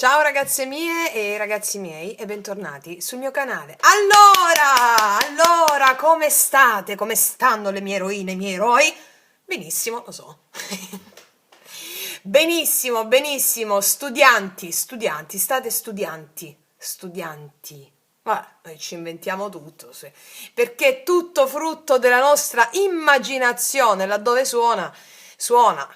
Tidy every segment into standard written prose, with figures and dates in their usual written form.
Ciao ragazze mie e ragazzi miei e bentornati sul mio canale. Allora, come state? Come stanno le mie eroine, i miei eroi? Benissimo, lo so. Benissimo, benissimo, studianti, state studianti. Ma noi ci inventiamo tutto, sì. Perché è tutto frutto della nostra immaginazione, laddove suona,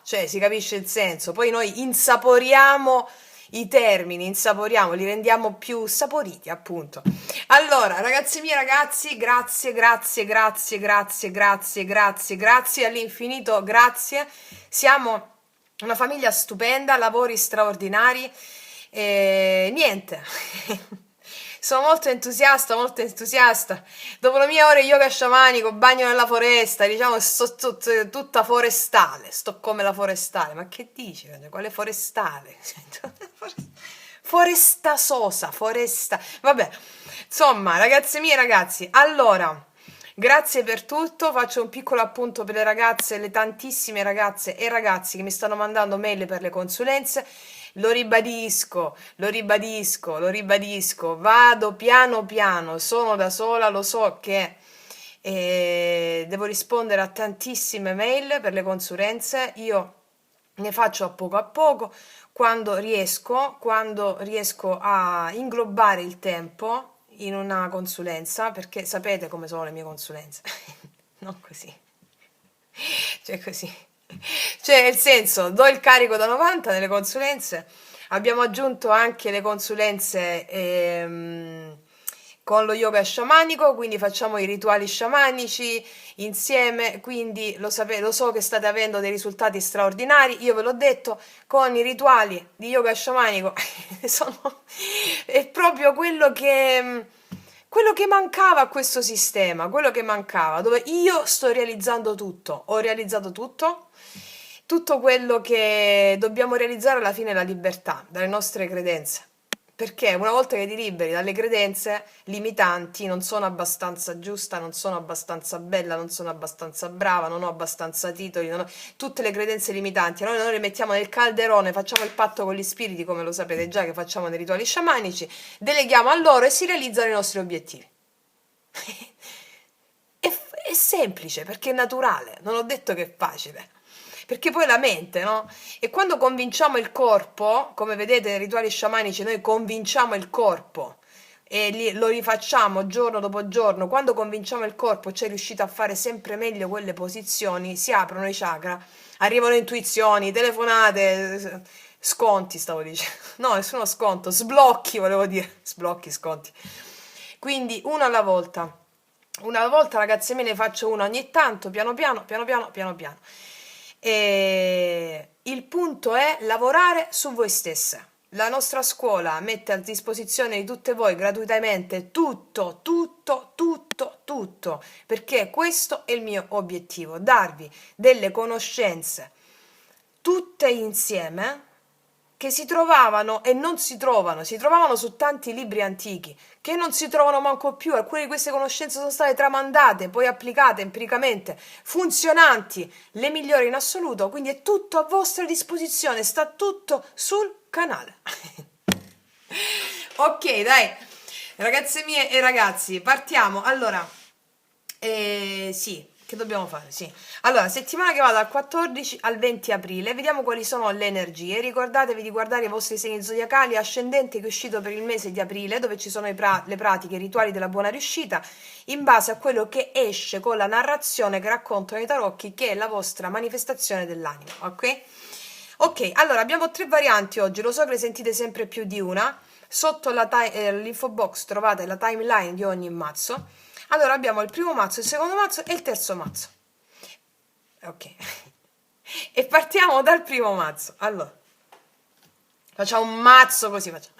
cioè si capisce il senso. Poi noi insaporiamo i termini, li rendiamo più saporiti, appunto. Allora, ragazzi miei, ragazzi, grazie all'infinito, grazie. Siamo una famiglia stupenda, lavori straordinari e niente. Sono molto entusiasta, molto entusiasta. Dopo le mie ore yoga sciamanico, bagno nella foresta, diciamo, sto tutta forestale, sto come la forestale. Ma che dici? Quale forestale? Foresta sosa, foresta. Vabbè, insomma, ragazze mie, ragazzi, allora, grazie per tutto. Faccio un piccolo appunto per le ragazze, le tantissime ragazze e ragazzi che mi stanno mandando mail per le consulenze. Lo ribadisco, vado piano piano, sono da sola, lo so che devo rispondere a tantissime mail per le consulenze, io ne faccio a poco, quando riesco a inglobare il tempo in una consulenza, perché sapete come sono le mie consulenze, non così, cioè così. Cioè, nel senso, do il carico da 90 nelle consulenze. Abbiamo aggiunto anche le consulenze con lo yoga sciamanico, quindi facciamo i rituali sciamanici insieme, quindi lo so che state avendo dei risultati straordinari, io ve l'ho detto, con i rituali di yoga sciamanico è proprio quello che mancava a questo sistema, quello che mancava, dove io sto realizzando tutto, ho realizzato tutto quello che dobbiamo realizzare alla fine è la libertà dalle nostre credenze. Perché una volta che ti liberi dalle credenze limitanti, non sono abbastanza giusta, non sono abbastanza bella, non sono abbastanza brava, non ho abbastanza titoli, tutte le credenze limitanti, noi le mettiamo nel calderone, facciamo il patto con gli spiriti, come lo sapete già che facciamo nei rituali sciamanici, deleghiamo a loro e si realizzano i nostri obiettivi. È semplice perché è naturale, non ho detto che è facile. Perché poi la mente, no? E quando convinciamo il corpo, come vedete nei rituali sciamanici, noi convinciamo il corpo e lo rifacciamo giorno dopo giorno, quando convinciamo il corpo, cioè riuscite a fare sempre meglio quelle posizioni, si aprono i chakra, arrivano intuizioni, telefonate, sconti stavo dicendo, no, nessuno sconto, sblocchi volevo dire, sblocchi, sconti. Quindi una alla volta ragazzi me ne faccio una ogni tanto, piano piano. E il punto è lavorare su voi stesse. La nostra scuola mette a disposizione di tutte voi gratuitamente tutto, perché questo è il mio obiettivo, darvi delle conoscenze tutte insieme che si trovavano e non si trovavano su tanti libri antichi, che non si trovano manco più. Alcune di queste conoscenze sono state tramandate, poi applicate empiricamente, funzionanti, le migliori in assoluto, quindi è tutto a vostra disposizione, sta tutto sul canale. Ok, dai, ragazze mie e ragazzi, partiamo. Allora, sì, che dobbiamo fare? Sì. Allora, settimana che va dal 14 al 20 aprile, vediamo quali sono le energie. Ricordatevi di guardare i vostri segni zodiacali ascendente che è uscito per il mese di aprile, dove ci sono le pratiche, i rituali della buona riuscita, in base a quello che esce con la narrazione che raccontano i tarocchi, che è la vostra manifestazione dell'anima, ok? Ok, allora abbiamo 3 varianti oggi, lo so che ne sentite sempre più di una. Sotto l'info box trovate la timeline di ogni mazzo. Allora abbiamo il primo mazzo, il secondo mazzo e il terzo mazzo. Ok. E partiamo dal primo mazzo. Allora, facciamo un mazzo così, facciamo.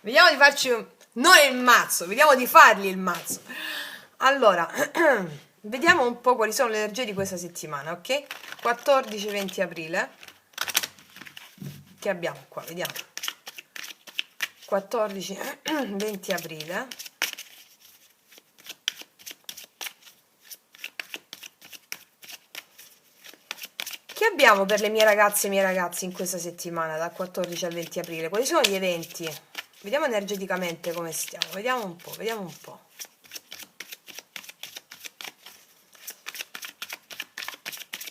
Vediamo di farci non il mazzo, vediamo di fargli il mazzo. Allora, vediamo un po' quali sono le energie di questa settimana, ok? 14-20 aprile. Che abbiamo qua? Vediamo. 14-20 aprile. Che abbiamo per le mie ragazze e i miei ragazzi in questa settimana, dal 14 al 20 aprile? Quali sono gli eventi? Vediamo energeticamente come stiamo, vediamo un po', vediamo un po'.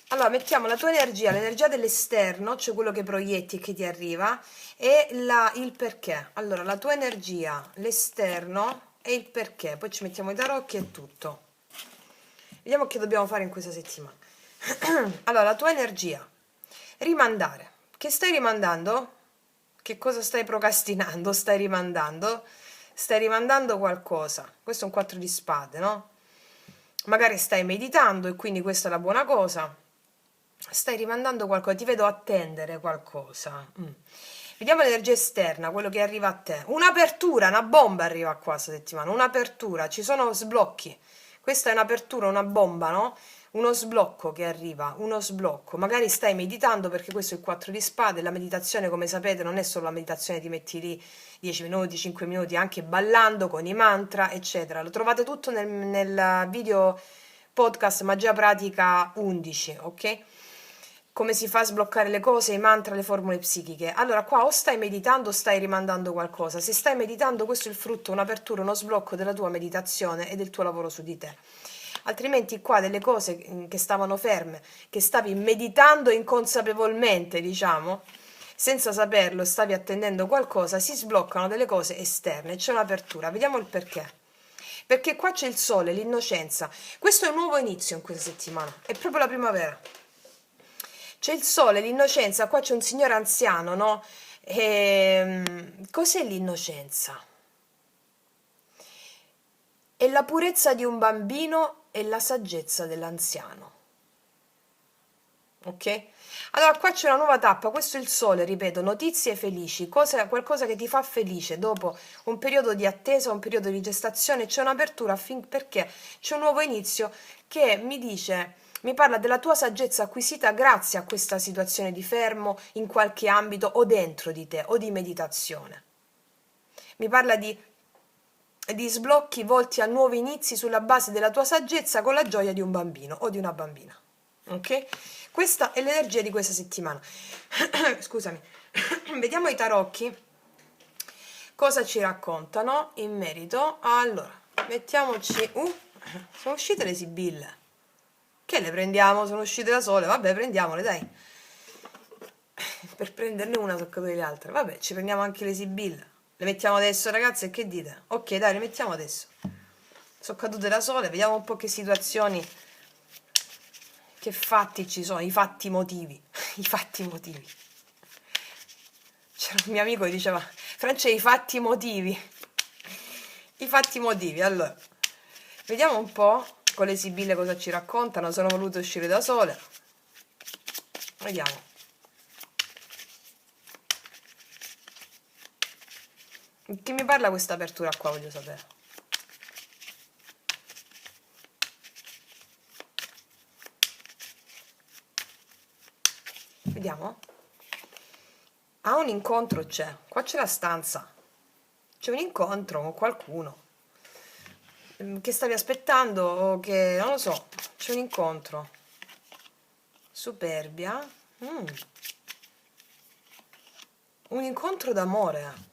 Allora, mettiamo la tua energia, l'energia dell'esterno, cioè quello che proietti e che ti arriva, e il perché. Allora, la tua energia, l'esterno e il perché. Poi ci mettiamo i tarocchi e tutto. Vediamo che dobbiamo fare in questa settimana. Allora, la tua energia. Rimandare. Che stai rimandando? Che cosa stai procrastinando? Stai rimandando? Stai rimandando qualcosa. Questo è un 4 di spade, no? Magari stai meditando e quindi questa è la buona cosa. Stai rimandando qualcosa, ti vedo attendere qualcosa. Vediamo l'energia esterna, quello che arriva a te. Un'apertura, una bomba arriva qua questa settimana. Un'apertura, ci sono sblocchi. Questa è un'apertura, una bomba, no? Uno sblocco che arriva, uno sblocco. Magari stai meditando, perché questo è il 4 di spade. La meditazione, come sapete, non è solo la meditazione, ti metti lì 10 minuti, 5 minuti, anche ballando con i mantra, eccetera. Lo trovate tutto nel video podcast Magia Pratica 11, ok? Come si fa a sbloccare le cose, i mantra, le formule psichiche. Allora qua o stai meditando o stai rimandando qualcosa. Se stai meditando, questo è il frutto, un'apertura, uno sblocco della tua meditazione e del tuo lavoro su di te. Altrimenti qua delle cose che stavano ferme, che stavi meditando inconsapevolmente, diciamo, senza saperlo, stavi attendendo qualcosa, si sbloccano delle cose esterne, c'è un'apertura. Vediamo il perché. Perché qua c'è il sole, l'innocenza. Questo è un nuovo inizio in questa settimana, è proprio la primavera. C'è il sole, l'innocenza, qua c'è un signore anziano, no? Cos'è l'innocenza? È la purezza di un bambino e la saggezza dell'anziano. Ok? Allora qua c'è una nuova tappa, questo è il sole, ripeto, notizie felici, qualcosa che ti fa felice dopo un periodo di attesa, un periodo di gestazione, c'è un'apertura perché c'è un nuovo inizio che mi parla della tua saggezza acquisita grazie a questa situazione di fermo in qualche ambito o dentro di te o di meditazione. Mi parla di sblocchi volti a nuovi inizi sulla base della tua saggezza con la gioia di un bambino o di una bambina. Ok? Questa è l'energia di questa settimana. Scusami. Vediamo i tarocchi cosa ci raccontano in merito. Allora, mettiamoci... sono uscite le sibille. Che le prendiamo? Sono uscite da sole. Vabbè, prendiamole, dai. Per prenderne una sono cadute le altre. Vabbè, ci prendiamo anche le sibille. Le mettiamo adesso, ragazze, che dite? Ok, dai, le mettiamo adesso. Sono cadute da sole, vediamo un po' che situazioni, che fatti ci sono, i fatti motivi. I fatti motivi. C'era un mio amico che diceva, Francia, i fatti motivi. I fatti motivi, allora. Vediamo un po' con le sibille cosa ci raccontano, sono volute uscire da sole. Vediamo. Che mi parla questa apertura qua, voglio sapere. Vediamo. Ah, un incontro c'è. Qua c'è la stanza. C'è un incontro con qualcuno. Che stavi aspettando o che... non lo so. C'è un incontro. Superbia. Un incontro d'amore.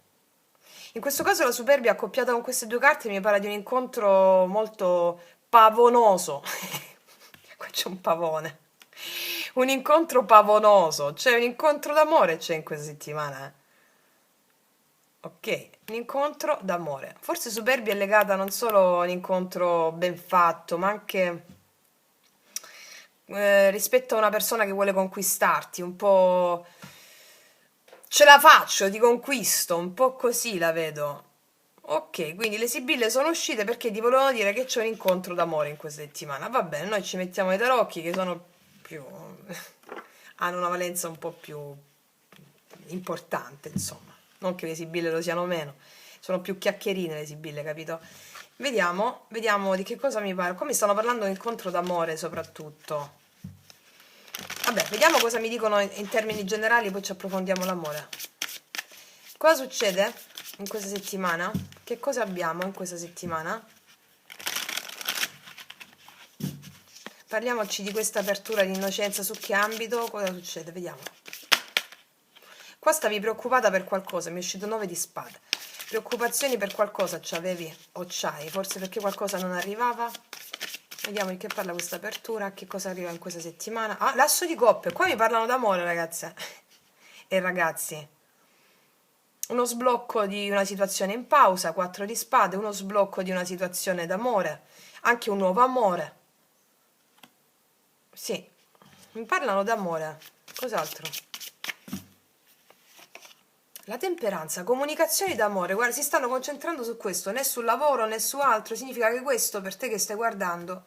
In questo caso la superbia accoppiata con queste due carte mi parla di un incontro molto pavonoso. Qua c'è un pavone. Un incontro pavonoso. C'è un incontro d'amore c'è in questa settimana. Ok, un incontro d'amore. Forse superbia è legata non solo a un incontro ben fatto, ma anche rispetto a una persona che vuole conquistarti, un po'... ce la faccio, ti conquisto, un po' così la vedo. Ok, quindi le sibille sono uscite perché ti volevano dire che c'è un incontro d'amore in questa settimana. Va bene, noi ci mettiamo i tarocchi che sono più... hanno una valenza un po' più importante, insomma. Non che le sibille lo siano meno, sono più chiacchierine le sibille, capito? Vediamo di che cosa mi parla. Qua mi stanno parlando di incontro d'amore soprattutto. Vabbè, vediamo cosa mi dicono in termini generali, poi ci approfondiamo l'amore. Cosa succede in questa settimana? Che cosa abbiamo in questa settimana? Parliamoci di questa apertura di innocenza, su che ambito, cosa succede, vediamo. Qua stavi preoccupata per qualcosa, mi è uscito 9 di spade. Preoccupazioni per qualcosa c'avevi o c'hai, forse perché qualcosa non arrivava. Vediamo di che parla questa apertura, che cosa arriva in questa settimana. Ah, l'asso di coppe, qua mi parlano d'amore, ragazze e ragazzi. Uno sblocco di una situazione in pausa, 4 di spade, uno sblocco di una situazione d'amore, anche un nuovo amore. Sì, mi parlano d'amore, cos'altro? La temperanza, comunicazioni d'amore, guarda, si stanno concentrando su questo, né sul lavoro né su altro, significa che questo per te che stai guardando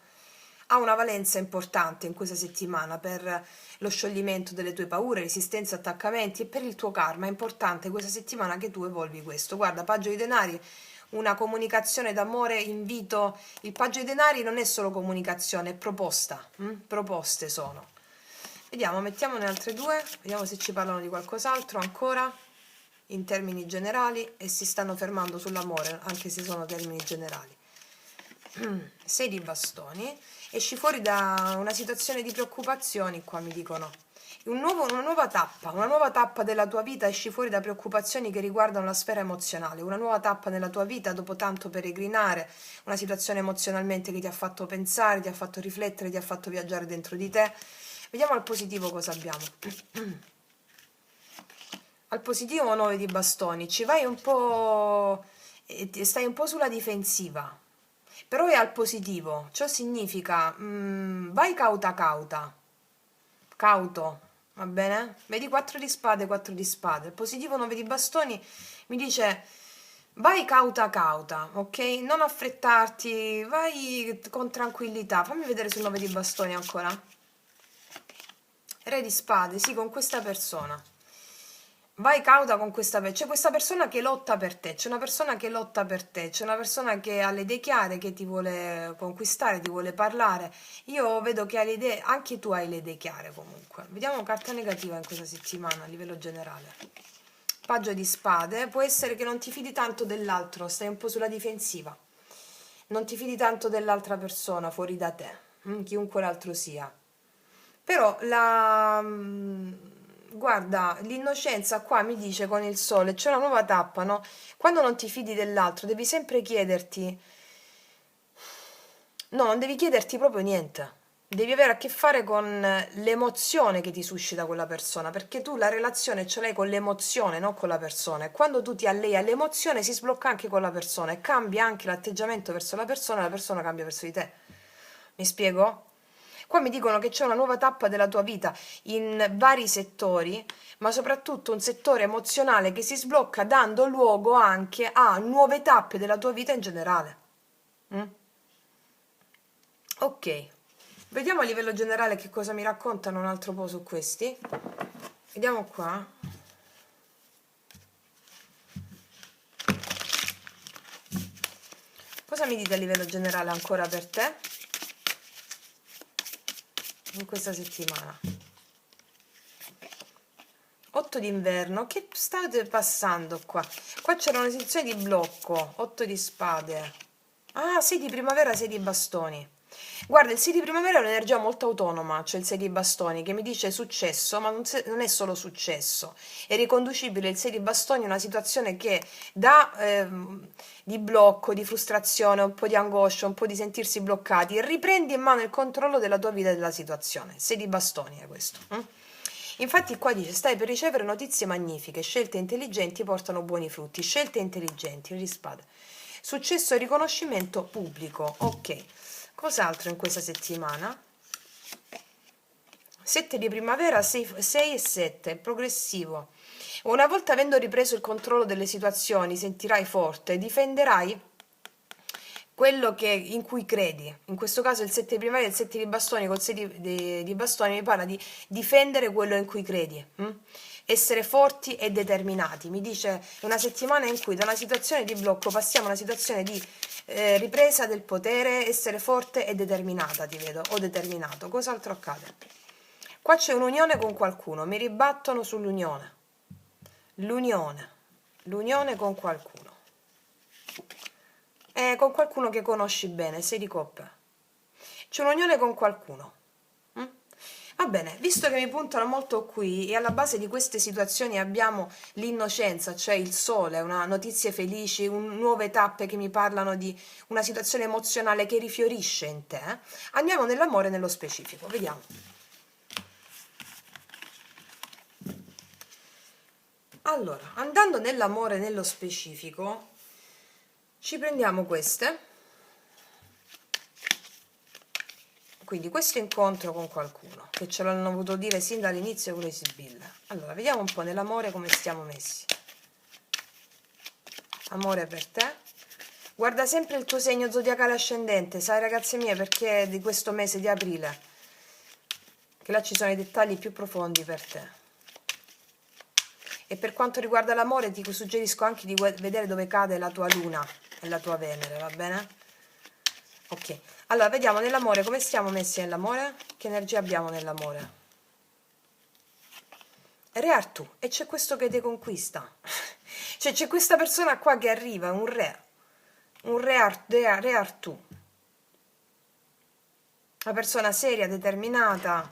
ha una valenza importante in questa settimana per lo scioglimento delle tue paure, resistenze, attaccamenti e per il tuo karma. È importante questa settimana che tu evolvi questo. Guarda, paggio di denari, una comunicazione d'amore, invito. Il paggio di denari non è solo comunicazione, è proposta. Proposte sono. Vediamo, mettiamone altre due, vediamo se ci parlano di qualcos'altro ancora in termini generali e si stanno fermando sull'amore, anche se sono termini generali. 6 di bastoni, esci fuori da una situazione di preoccupazioni, qua mi dicono. Una nuova tappa della tua vita, esci fuori da preoccupazioni che riguardano la sfera emozionale, una nuova tappa nella tua vita dopo tanto peregrinare, una situazione emozionalmente che ti ha fatto pensare, ti ha fatto riflettere, ti ha fatto viaggiare dentro di te. Vediamo al positivo cosa abbiamo. Al positivo 9 di bastoni, ci vai un po', stai un po' sulla difensiva, però è al positivo, ciò significa vai cauto, va bene? Vedi 4 di spade, 4 di spade, il positivo 9 di bastoni mi dice vai cauta, ok? Non affrettarti, vai con tranquillità, fammi vedere sul 9 di bastoni ancora. Re di spade, sì, con questa persona. Vai cauta con questa persona, c'è questa persona che lotta per te, c'è una persona che lotta per te, c'è una persona che ha le idee chiare, che ti vuole conquistare, ti vuole parlare. Io vedo che hai le idee, anche tu hai le idee chiare comunque. Vediamo carta negativa in questa settimana a livello generale. Paggio di spade, può essere che non ti fidi tanto dell'altro, stai un po' sulla difensiva. Non ti fidi tanto dell'altra persona fuori da te, chiunque l'altro sia. Però guarda, l'innocenza qua mi dice con il sole, c'è una nuova tappa, no? Quando non ti fidi dell'altro, devi sempre chiederti, no, non devi chiederti proprio niente. Devi avere a che fare con l'emozione che ti suscita quella persona, perché tu la relazione ce l'hai con l'emozione, non con la persona. E quando tu ti allei all'emozione si sblocca anche con la persona e cambia anche l'atteggiamento verso la persona cambia verso di te. Mi spiego? Qua mi dicono che c'è una nuova tappa della tua vita in vari settori, ma soprattutto un settore emozionale che si sblocca dando luogo anche a nuove tappe della tua vita in generale. Ok, vediamo a livello generale che cosa mi raccontano un altro po' su questi. Vediamo qua. Cosa mi dite a livello generale ancora per te in questa settimana? 8 d'inverno, che state passando qua? Qua c'era una situazione di blocco, 8 di spade. Ah, 6 di primavera, 6 di bastoni. Guarda, il 6 di primavera è un'energia molto autonoma, cioè il 6 di bastoni, che mi dice successo, ma non è solo successo. È riconducibile il 6 di bastoni a una situazione che dà di blocco, di frustrazione, un po' di angoscia, un po' di sentirsi bloccati e riprendi in mano il controllo della tua vita e della situazione. 6 di bastoni è questo. Infatti qua dice, stai per ricevere notizie magnifiche, scelte intelligenti portano buoni frutti, scelte intelligenti, di spade. Successo e riconoscimento pubblico, ok. Cos'altro in questa settimana? 7 di primavera, 6 e 7, progressivo. Una volta avendo ripreso il controllo delle situazioni, sentirai forte, difenderai quello in cui credi. In questo caso il 7 di primavera e il 7 di bastoni, col 6 di bastoni mi parla di difendere quello in cui credi. Essere forti e determinati. Mi dice è una settimana in cui da una situazione di blocco passiamo a una situazione di ripresa del potere, essere forte e determinata, ti vedo, o determinato. Cos'altro accade? Qua c'è un'unione con qualcuno, mi ribattono sull'unione. L'unione con qualcuno. Con qualcuno che conosci bene, 6 di coppe. c'è un'unione con qualcuno. Va bene, visto che mi puntano molto qui e alla base di queste situazioni abbiamo l'innocenza, cioè il sole, notizie felici, nuove tappe che mi parlano di una situazione emozionale che rifiorisce in te, andiamo nell'amore nello specifico, vediamo. Allora, andando nell'amore nello specifico, ci prendiamo queste. Quindi questo incontro con qualcuno, che ce l'hanno voluto dire sin dall'inizio con le Sibille. Allora, vediamo un po' nell'amore come stiamo messi. Amore per te. Guarda sempre il tuo segno zodiacale ascendente, sai ragazze mie, perché di questo mese di aprile, che là ci sono i dettagli più profondi per te. E per quanto riguarda l'amore ti suggerisco anche di vedere dove cade la tua luna e la tua Venere, va bene? Ok, allora vediamo nell'amore come stiamo messi nell'amore, che energia abbiamo nell'amore. Re Artù, e c'è questo che ti conquista, cioè c'è questa persona qua che arriva, un re Artù, una persona seria, determinata,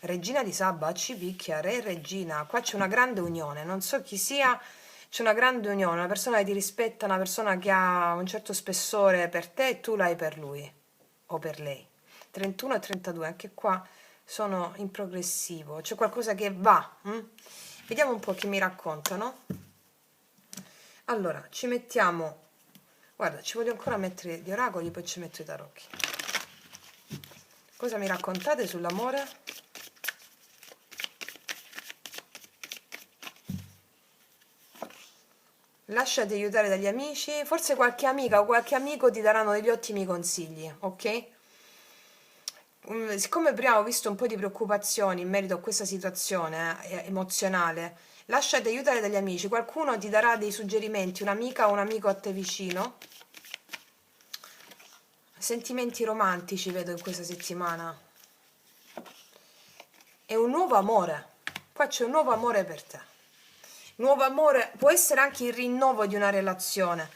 regina di Sabba, ci picchia, re e regina, qua c'è una grande unione, non so chi sia, c'è una grande unione, una persona che ti rispetta, una persona che ha un certo spessore per te e tu l'hai per lui o per lei. 31 e 32, anche qua sono in progressivo, c'è qualcosa che va. Vediamo un po' che mi raccontano. Allora, ci mettiamo, guarda, ci voglio ancora mettere gli oracoli, poi ci metto i tarocchi. Cosa mi raccontate sull'amore? Lasciati aiutare dagli amici, forse qualche amica o qualche amico ti daranno degli ottimi consigli, ok? Siccome prima ho visto un po' di preoccupazioni in merito a questa situazione emozionale, lasciati aiutare dagli amici, qualcuno ti darà dei suggerimenti, un'amica o un amico a te vicino. Sentimenti romantici vedo in questa settimana. E un nuovo amore, qua c'è un nuovo amore per te. Nuovo amore può essere anche il rinnovo di una relazione,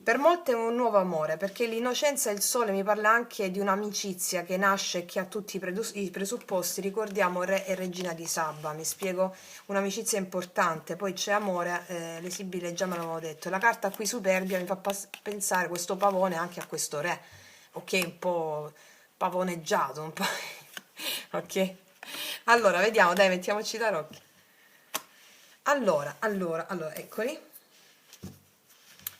per molte è un nuovo amore, perché l'innocenza e il sole mi parla anche di un'amicizia che nasce e che ha tutti i presupposti. Ricordiamo re e regina di Sabba, mi spiego, un'amicizia importante, poi c'è amore, le Sibille già me l'avevano detto, la carta qui superbia mi fa pensare questo pavone anche a questo re, ok, un po' pavoneggiato, un po', ok? Allora, vediamo, dai, mettiamoci i tarocchi. Allora, eccoli.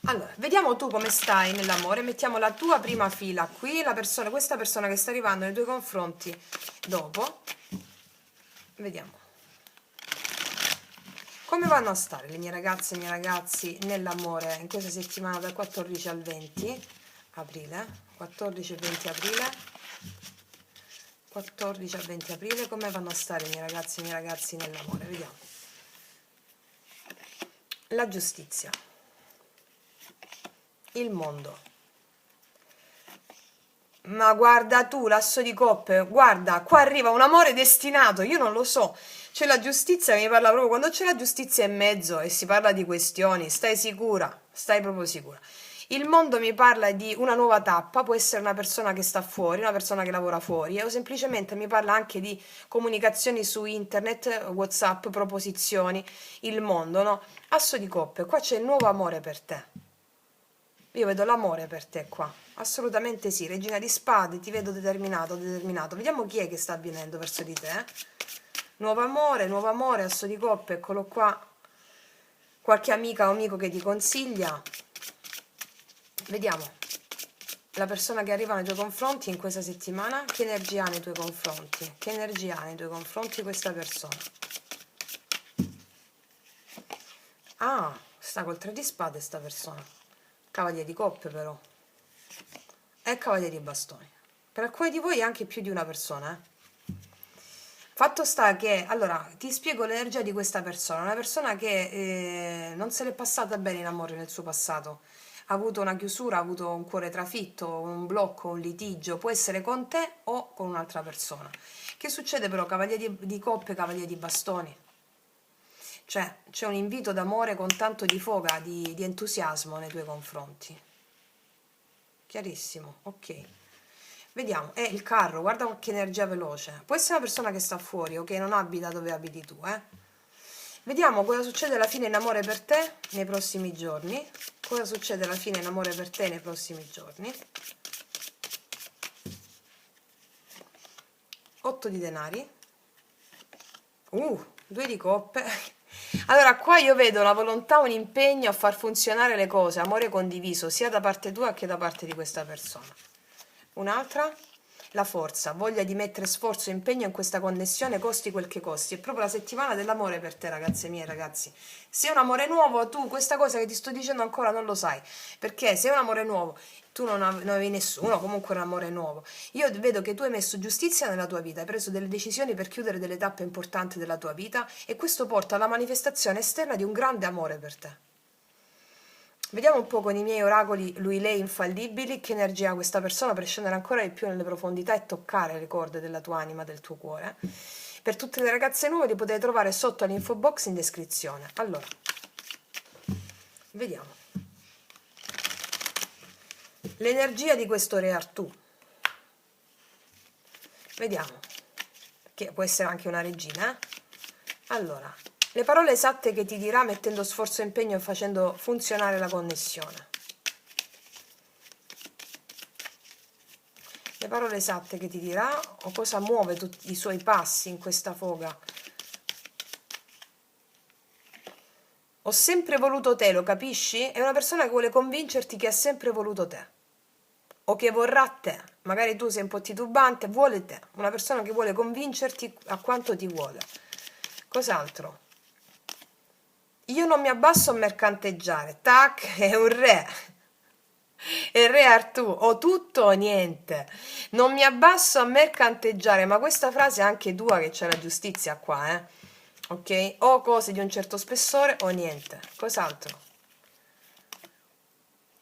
Allora, vediamo tu come stai nell'amore. Mettiamo la tua prima fila qui, questa persona che sta arrivando nei tuoi confronti dopo. Vediamo. Come vanno a stare le mie ragazze e i miei ragazzi nell'amore in questa settimana dal 14 al 20 aprile? 14 e 20 aprile. 14 al 20 aprile. Come vanno a stare le mie ragazze e i miei ragazzi nell'amore? Vediamo. La giustizia, il mondo. Ma guarda tu, l'asso di coppe, guarda, qua arriva un amore destinato, io non lo so. C'è la giustizia che mi parla proprio, quando c'è la giustizia in mezzo e si parla di questioni, stai sicura, stai proprio sicura. Il mondo mi parla di una nuova tappa, può essere una persona che sta fuori, una persona che lavora fuori, o semplicemente mi parla anche di comunicazioni su internet, WhatsApp, proposizioni, il mondo, no? Asso di coppe, qua c'è il nuovo amore per te. Io vedo l'amore per te qua, assolutamente sì, regina di spade, ti vedo determinato, determinato. Vediamo chi è che sta avvenendo verso di te. Nuovo amore, asso di coppe, eccolo qua. Qualche amica o amico che ti consiglia. Vediamo la persona che arriva nei tuoi confronti in questa settimana, che energia ha nei tuoi confronti? Che energia ha nei tuoi confronti questa persona? Ah, sta col 3 di spade sta persona. Cavaliere di coppe però. E cavaliere di bastoni. Per alcuni di voi anche più di una persona, Fatto sta che, allora, ti spiego l'energia di questa persona. Una persona che non se l'è passata bene in amore nel suo passato. Ha avuto una chiusura, ha avuto un cuore trafitto, un blocco, un litigio. Può essere con te o con un'altra persona. Che succede però, cavaliere di coppe, cavaliere di bastoni? Cioè, c'è un invito d'amore con tanto di foga, di entusiasmo nei tuoi confronti. Chiarissimo, ok. Vediamo, è il carro, guarda che energia veloce. Può essere una persona che sta fuori o che non abita dove abiti tu, eh. Vediamo cosa succede alla fine in amore per te nei prossimi giorni. Cosa succede alla fine in amore per te nei prossimi giorni. 8 di denari. 2 di coppe. Allora, qua io vedo la volontà, un impegno a far funzionare le cose, amore condiviso, sia da parte tua che da parte di questa persona. Un'altra, la forza, voglia di mettere sforzo e impegno in questa connessione, costi quel che costi. È proprio la settimana dell'amore per te, ragazze mie, ragazzi. Se è un amore nuovo, tu questa cosa che ti sto dicendo ancora non lo sai, perché se è un amore nuovo, tu non avevi nessuno, comunque un amore nuovo. Io vedo che tu hai messo giustizia nella tua vita, hai preso delle decisioni per chiudere delle tappe importanti della tua vita e questo porta alla manifestazione esterna di un grande amore per te. Vediamo un po' con i miei oracoli, lui, lei, infallibili, che energia ha questa persona per scendere ancora di più nelle profondità e toccare le corde della tua anima, del tuo cuore. Per tutte le ragazze nuove li potete trovare sotto all'info box in descrizione. Allora, vediamo. L'energia di questo Re Artù. Vediamo, che può essere anche una regina. Allora, le parole esatte che ti dirà mettendo sforzo e impegno e facendo funzionare la connessione. Le parole esatte che ti dirà o cosa muove tutti i suoi passi in questa foga. Ho sempre voluto te, lo capisci? È una persona che vuole convincerti che ha sempre voluto te. O che vorrà te. Magari tu sei un po' titubante, vuole te. Una persona che vuole convincerti a quanto ti vuole. Cos'altro? Io non mi abbasso a mercanteggiare. Tac, è un re. È il Re Artù, o tutto o niente. Non mi abbasso a mercanteggiare, ma questa frase è anche tua che c'è la giustizia qua, ok? O cose di un certo spessore o niente. Cos'altro?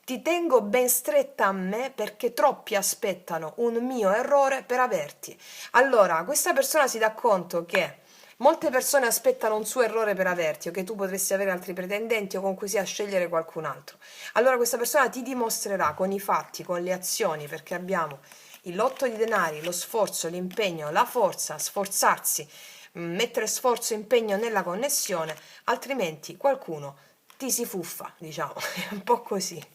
Ti tengo ben stretta a me perché troppi aspettano un mio errore per averti. Allora, questa persona si dà conto che molte persone aspettano un suo errore per averti o che tu potresti avere altri pretendenti o con cui sia scegliere qualcun altro. Allora questa persona ti dimostrerà con i fatti, con le azioni, perché abbiamo il lotto di denari, lo sforzo, l'impegno, la forza, sforzarsi, mettere sforzo e impegno nella connessione, altrimenti qualcuno ti si fuffa, diciamo, è un po' così.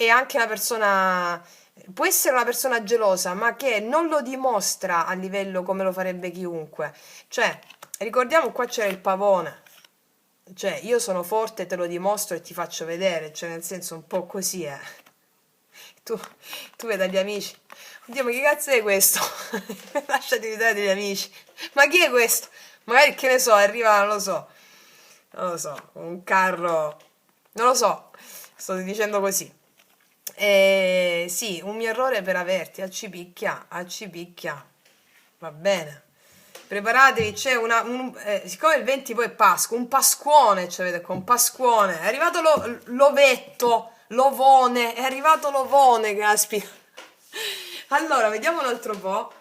E anche una persona, può essere una persona gelosa, ma che non lo dimostra a livello come lo farebbe chiunque. Cioè, ricordiamo qua c'era il pavone. Cioè, io sono forte, te lo dimostro e ti faccio vedere, cioè nel senso un po' così è. Tu, tu vedi agli amici, oddio ma che cazzo è questo? Lasciati vedere degli amici, ma chi è questo? Magari che ne so, arriva, non lo so, un carro, non lo so, sto dicendo così. Sì, un mio errore per averti, al cipicchia, va bene. Preparatevi, c'è siccome il 20 poi è Pasqua, un pasquone, cioè vedete qua, un pasquone, è arrivato l'ovetto, l'ovone, è arrivato l'ovone, caspita. Allora, vediamo un altro po',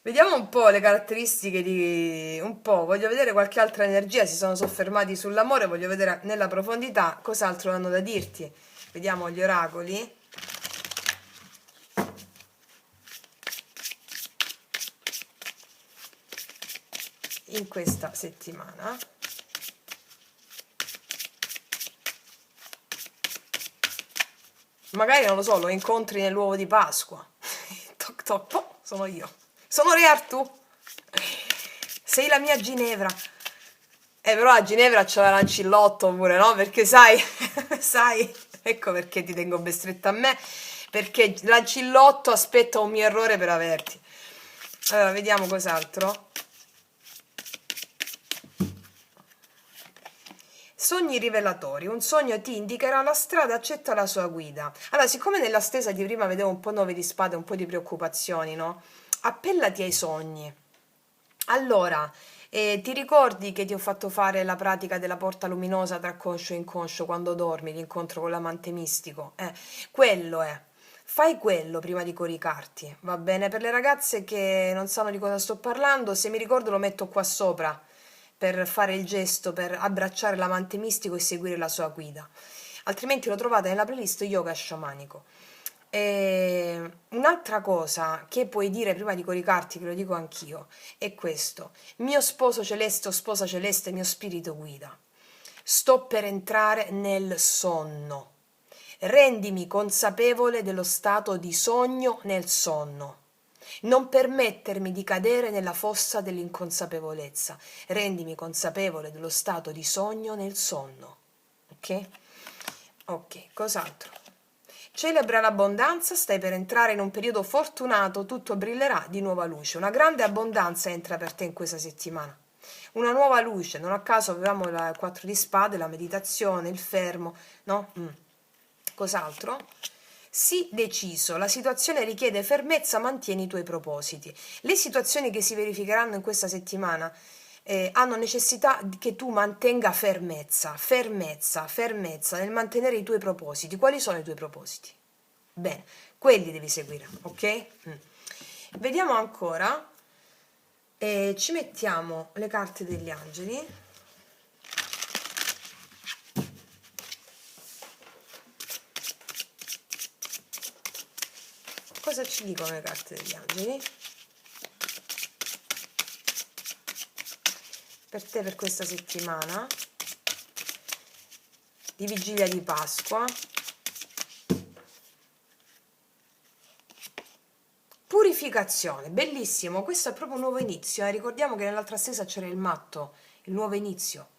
vediamo un po' le caratteristiche di, un po', voglio vedere qualche altra energia, si sono soffermati sull'amore, voglio vedere nella profondità cos'altro hanno da dirti. Vediamo gli oracoli. In questa settimana magari non lo so, lo incontri nell'uovo di Pasqua. Toc toc, sono io, sono Re Artù, sei la mia Ginevra. Però a Ginevra c'è la Lancillotto pure, no? Perché sai, sai, ecco perché ti tengo ben stretta a me, perché Lancillotto aspetta un mio errore per averti. Allora, vediamo cos'altro. Sogni rivelatori. Un sogno ti indicherà la strada, accetta la sua guida. Allora, siccome nella stesa di prima vedevo un po' 9 di spade, un po' di preoccupazioni, no? Appellati ai sogni. Allora, ti ricordi che ti ho fatto fare la pratica della porta luminosa tra conscio e inconscio quando dormi, l'incontro con l'amante mistico? Quello è. Fai quello prima di coricarti, va bene? Per le ragazze che non sanno di cosa sto parlando, se mi ricordo lo metto qua sopra per fare il gesto, per abbracciare l'amante mistico e seguire la sua guida. Altrimenti lo trovate nella playlist yoga sciamanico. Un'altra cosa che puoi dire prima di coricarti, che lo dico anch'io, è questo: mio sposo celeste o sposa celeste, mio spirito guida, sto per entrare nel sonno. Rendimi consapevole dello stato di sogno nel sonno. Non permettermi di cadere nella fossa dell'inconsapevolezza. Rendimi consapevole dello stato di sogno nel sonno. Ok? Ok, cos'altro? Celebra l'abbondanza, stai per entrare in un periodo fortunato, tutto brillerà di nuova luce. Una grande abbondanza entra per te in questa settimana. Una nuova luce, non a caso avevamo il 4 di spade, la meditazione, il fermo, no? Cos'altro? Sii deciso, la situazione richiede fermezza, mantieni i tuoi propositi. Le situazioni che si verificheranno in questa settimana hanno necessità che tu mantenga fermezza nel mantenere i tuoi propositi. Quali sono i tuoi propositi? Bene, quelli devi seguire, ok? Vediamo ancora, ci mettiamo le carte degli angeli. Cosa ci dicono le carte degli angeli? Per te, per questa settimana di vigilia di Pasqua. Purificazione, bellissimo, questo è proprio un nuovo inizio, ricordiamo che nell'altra stesa c'era il matto, il nuovo inizio.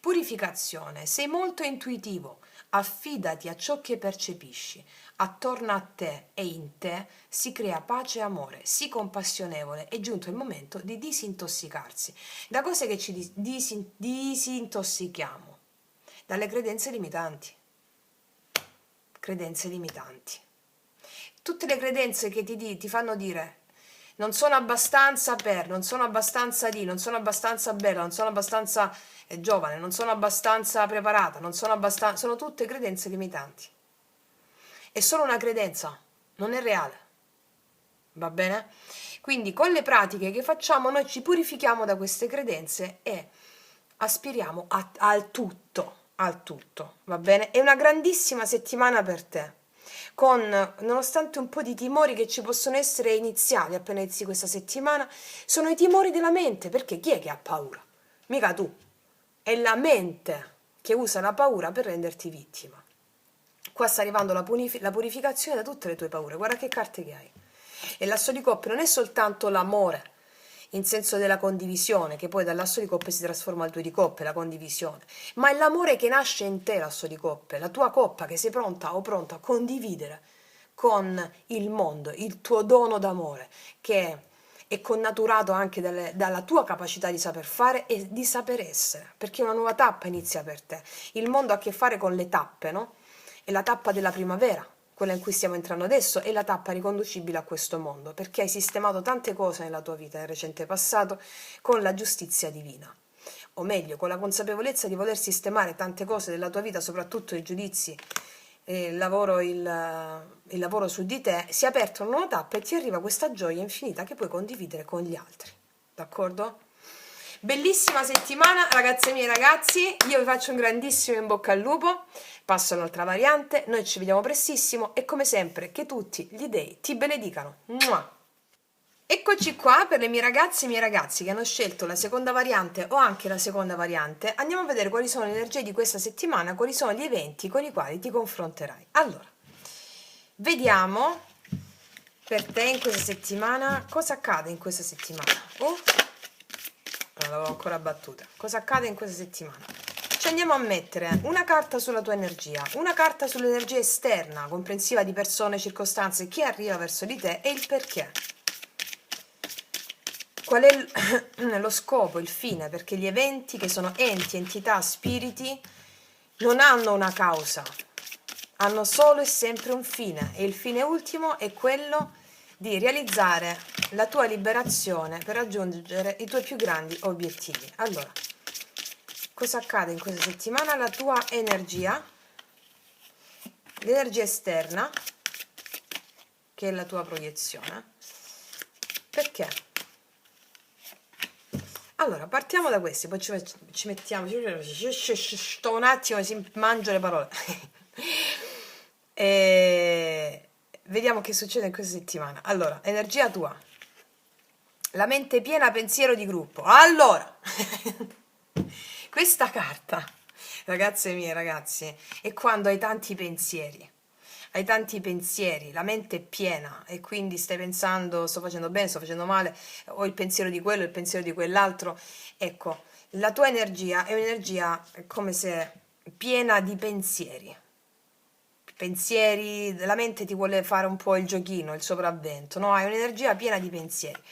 Purificazione, sei molto intuitivo, affidati a ciò che percepisci, attorno a te e in te si crea pace e amore, sii compassionevole, è giunto il momento di disintossicarsi. Da cose che ci disintossichiamo? Dalle credenze limitanti. Credenze limitanti. Tutte le credenze che ti fanno dire non sono abbastanza per, non sono abbastanza di, non sono abbastanza bella, non sono abbastanza giovane, non sono abbastanza preparata, non sono abbastanza, sono tutte credenze limitanti. È solo una credenza, non è reale. Va bene? Quindi con le pratiche che facciamo noi ci purifichiamo da queste credenze e aspiriamo al tutto, va bene? È una grandissima settimana per te. Nonostante un po' di timori che ci possono essere iniziali appena inizi questa settimana, sono i timori della mente, perché chi è che ha paura? Mica tu. È la mente che usa la paura per renderti vittima. Qua sta arrivando la purificazione da tutte le tue paure. Guarda che carte che hai. E l'asso di coppe non è soltanto l'amore, in senso della condivisione, che poi dall'asso di coppe si trasforma al 2 di coppe, la condivisione, ma è l'amore che nasce in te, l'asso di coppe, la tua coppa che sei pronta o pronta a condividere con il mondo, il tuo dono d'amore, che è connaturato anche dalla tua capacità di saper fare e di saper essere, perché una nuova tappa inizia per te. Il mondo ha a che fare con le tappe, no? È la tappa della primavera, quella in cui stiamo entrando adesso, è la tappa riconducibile a questo mondo, perché hai sistemato tante cose nella tua vita nel recente passato con la giustizia divina, o meglio, con la consapevolezza di voler sistemare tante cose della tua vita, soprattutto i giudizi, il lavoro su di te, si è aperta una nuova tappa e ti arriva questa gioia infinita che puoi condividere con gli altri, d'accordo? Bellissima settimana, ragazze mie e ragazzi, io vi faccio un grandissimo in bocca al lupo, passo all'altra variante, noi ci vediamo prestissimo e come sempre che tutti gli dei ti benedicano. Mua! Eccoci qua per le mie ragazze e i miei ragazzi che hanno scelto la seconda variante o anche la seconda variante. Andiamo a vedere quali sono le energie di questa settimana, quali sono gli eventi con i quali ti confronterai. Allora, vediamo per te in questa settimana cosa accade in questa settimana. Non l'avevo ancora battuta. Cosa accade in questa settimana? Ci andiamo a mettere una carta sulla tua energia, una carta sull'energia esterna, comprensiva di persone, circostanze, chi arriva verso di te e il perché. Qual è lo scopo, il fine? Perché gli eventi, che sono enti, entità, spiriti, non hanno una causa, hanno solo e sempre un fine e il fine ultimo è quello di realizzare la tua liberazione per raggiungere i tuoi più grandi obiettivi. Allora, cosa accade in questa settimana? La tua energia, l'energia esterna, che è la tua proiezione. Perché? Allora, partiamo da questi, poi ci mettiamo, sto un attimo, mangio le parole. vediamo che succede in questa settimana. Allora, energia tua. La mente piena, pensiero di gruppo. Allora, questa carta, ragazze mie, ragazzi, è quando hai tanti pensieri. Hai tanti pensieri, la mente è piena e quindi stai pensando sto facendo bene, sto facendo male, ho il pensiero di quello, il pensiero di quell'altro. Ecco, la tua energia è un'energia come se piena di pensieri. Pensieri, la mente ti vuole fare un po' il giochino, il sopravvento, no? Hai un'energia piena di pensieri.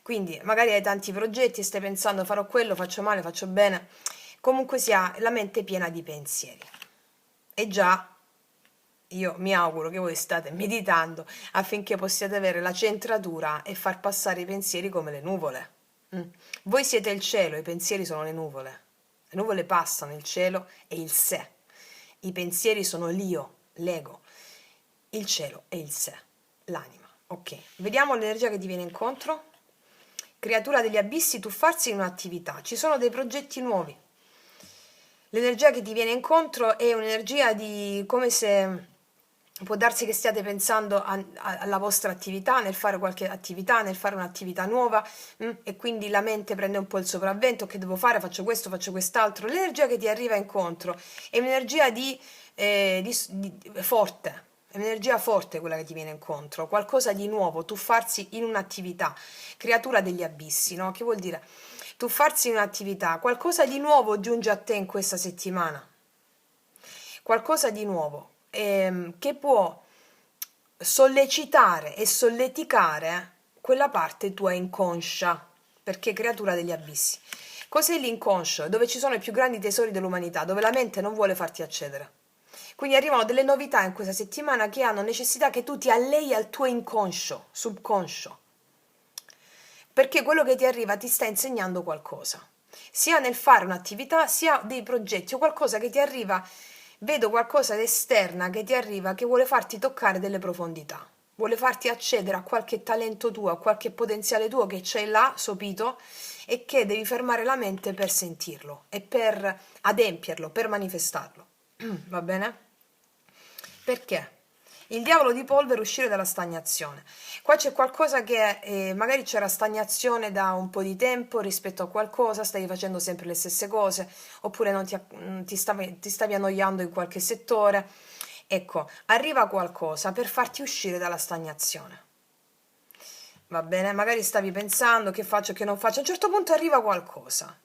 Quindi magari hai tanti progetti e stai pensando farò quello, faccio male, faccio bene. Comunque sia, la mente è piena di pensieri. E già io mi auguro che voi state meditando affinché possiate avere la centratura e far passare i pensieri come le nuvole. Voi siete il cielo, i pensieri sono le nuvole. Le nuvole passano, il cielo e il sé. I pensieri sono l'io, l'ego. Il cielo è il sé, l'anima. Ok, vediamo l'energia che ti viene incontro. Creatura degli abissi, tuffarsi in un'attività. Ci sono dei progetti nuovi. L'energia che ti viene incontro è un'energia di come se può darsi che stiate pensando alla vostra attività, nel fare qualche attività, nel fare un'attività nuova, e quindi la mente prende un po' il sopravvento, che devo fare, faccio questo, faccio quest'altro. L'energia che ti arriva incontro è un'energia forte, è un'energia forte quella che ti viene incontro, qualcosa di nuovo, tuffarsi in un'attività, creatura degli abissi, no? Che vuol dire? Tuffarsi in un'attività, qualcosa di nuovo giunge a te in questa settimana, qualcosa di nuovo che può sollecitare e solleticare quella parte tua inconscia, perché creatura degli abissi. Cos'è l'inconscio? Dove ci sono i più grandi tesori dell'umanità, dove la mente non vuole farti accedere. Quindi arrivano delle novità in questa settimana che hanno necessità che tu ti allei al tuo inconscio, subconscio, perché quello che ti arriva ti sta insegnando qualcosa, sia nel fare un'attività, sia dei progetti o qualcosa che ti arriva. Vedo qualcosa d'esterna che ti arriva che vuole farti toccare delle profondità, vuole farti accedere a qualche talento tuo, a qualche potenziale tuo che c'è là, sopito, e che devi fermare la mente per sentirlo e per adempierlo, per manifestarlo. Va bene? Perché? Il diavolo di polvere uscire dalla stagnazione. Qua c'è qualcosa che magari c'era stagnazione da un po' di tempo rispetto a qualcosa, stavi facendo sempre le stesse cose, oppure non ti stavi annoiando in qualche settore. Ecco, arriva qualcosa per farti uscire dalla stagnazione. Va bene? Magari stavi pensando che faccio, che non faccio. A un certo punto arriva qualcosa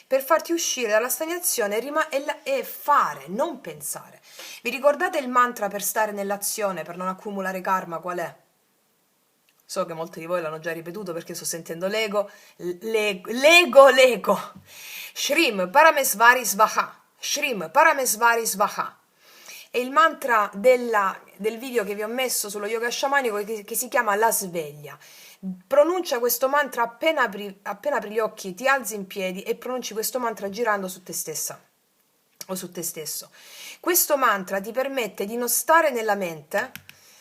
per farti uscire dalla stagnazione e fare, non pensare. Vi ricordate il mantra per stare nell'azione, per non accumulare karma, qual è? So che molti di voi l'hanno già ripetuto perché sto sentendo l'ego. L'ego. Shrim Paramesvari Svaha. Shrim Paramesvari Svaha. È il mantra del video che vi ho messo sullo yoga sciamanico che si chiama La sveglia. Pronuncia questo mantra appena apri gli occhi, ti alzi in piedi e pronunci questo mantra girando su te stessa o su te stesso. Questo mantra ti permette di non stare nella mente,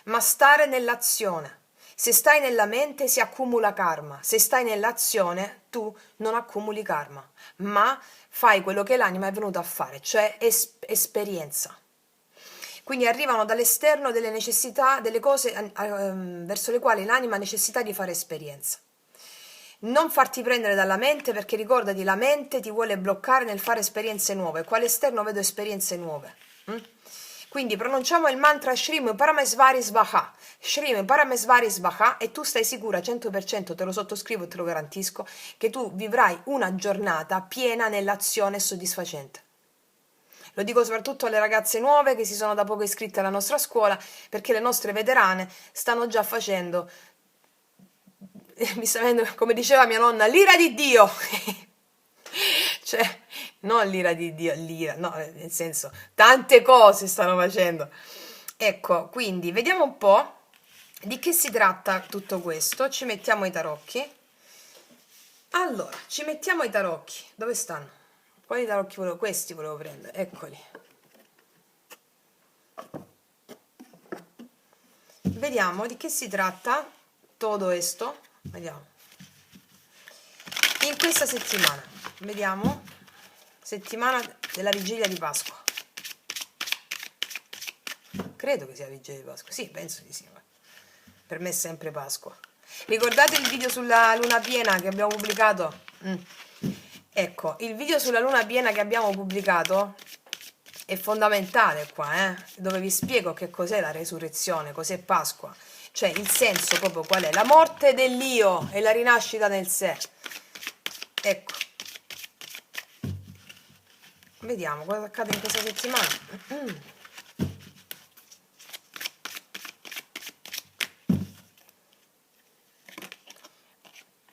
ma stare nell'azione. Se stai nella mente si accumula karma, se stai nell'azione tu non accumuli karma, ma fai quello che l'anima è venuta a fare, cioè esperienza. Quindi arrivano dall'esterno delle necessità, delle cose verso le quali l'anima ha necessità di fare esperienza. Non farti prendere dalla mente, perché ricordati, la mente ti vuole bloccare nel fare esperienze nuove. Qua all'esterno vedo esperienze nuove. Quindi pronunciamo il mantra Shrim Paramesvari Svaha. Shrim Paramesvari Svaha, e tu stai sicura 100%, te lo sottoscrivo e te lo garantisco, che tu vivrai una giornata piena nell'azione soddisfacente. Lo dico soprattutto alle ragazze nuove che si sono da poco iscritte alla nostra scuola, perché le nostre veterane stanno già facendo, mi sta venendo, come diceva mia nonna, l'ira di Dio. Cioè, non l'ira di Dio, l'ira, no, nel senso, tante cose stanno facendo. Ecco, quindi vediamo un po' di che si tratta tutto questo. Ci mettiamo i tarocchi. Allora, ci mettiamo i tarocchi. Dove stanno? Quali tarocchi volevo? Questi volevo prendere, eccoli. Vediamo di che si tratta tutto questo. Vediamo. In questa settimana, vediamo, settimana della vigilia di Pasqua. credo che sia vigilia di Pasqua, sì, penso di sì, per me è sempre Pasqua. Ricordate il video sulla luna piena che abbiamo pubblicato? Ecco, il video sulla luna piena che abbiamo pubblicato è fondamentale qua, dove vi spiego che cos'è la resurrezione, cos'è Pasqua, cioè il senso proprio qual è, la morte dell'io e la rinascita nel sé. Ecco, vediamo cosa accade in questa settimana.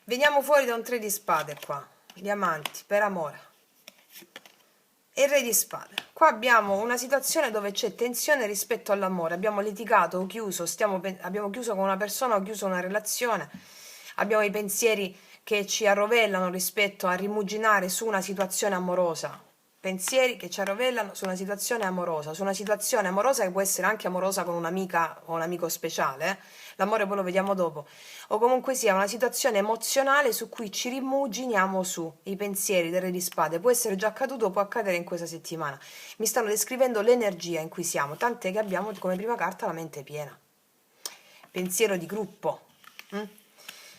Veniamo fuori da un 3 di spade qua, diamanti, per amore. E il re di spade. Qua abbiamo una situazione dove c'è tensione rispetto all'amore. Abbiamo litigato o chiuso, abbiamo chiuso con una persona o chiuso una relazione. Abbiamo i pensieri che ci arrovellano rispetto a rimuginare su una situazione amorosa. Pensieri che ci arrovellano su una situazione amorosa che può essere anche amorosa con un'amica o un amico speciale. L'amore poi lo vediamo dopo. O comunque sia una situazione emozionale su cui ci rimuginiamo su i pensieri del re di spade. Può essere già accaduto, può accadere in questa settimana. Mi stanno descrivendo l'energia in cui siamo, tant'è che abbiamo come prima carta la mente piena. Pensiero di gruppo.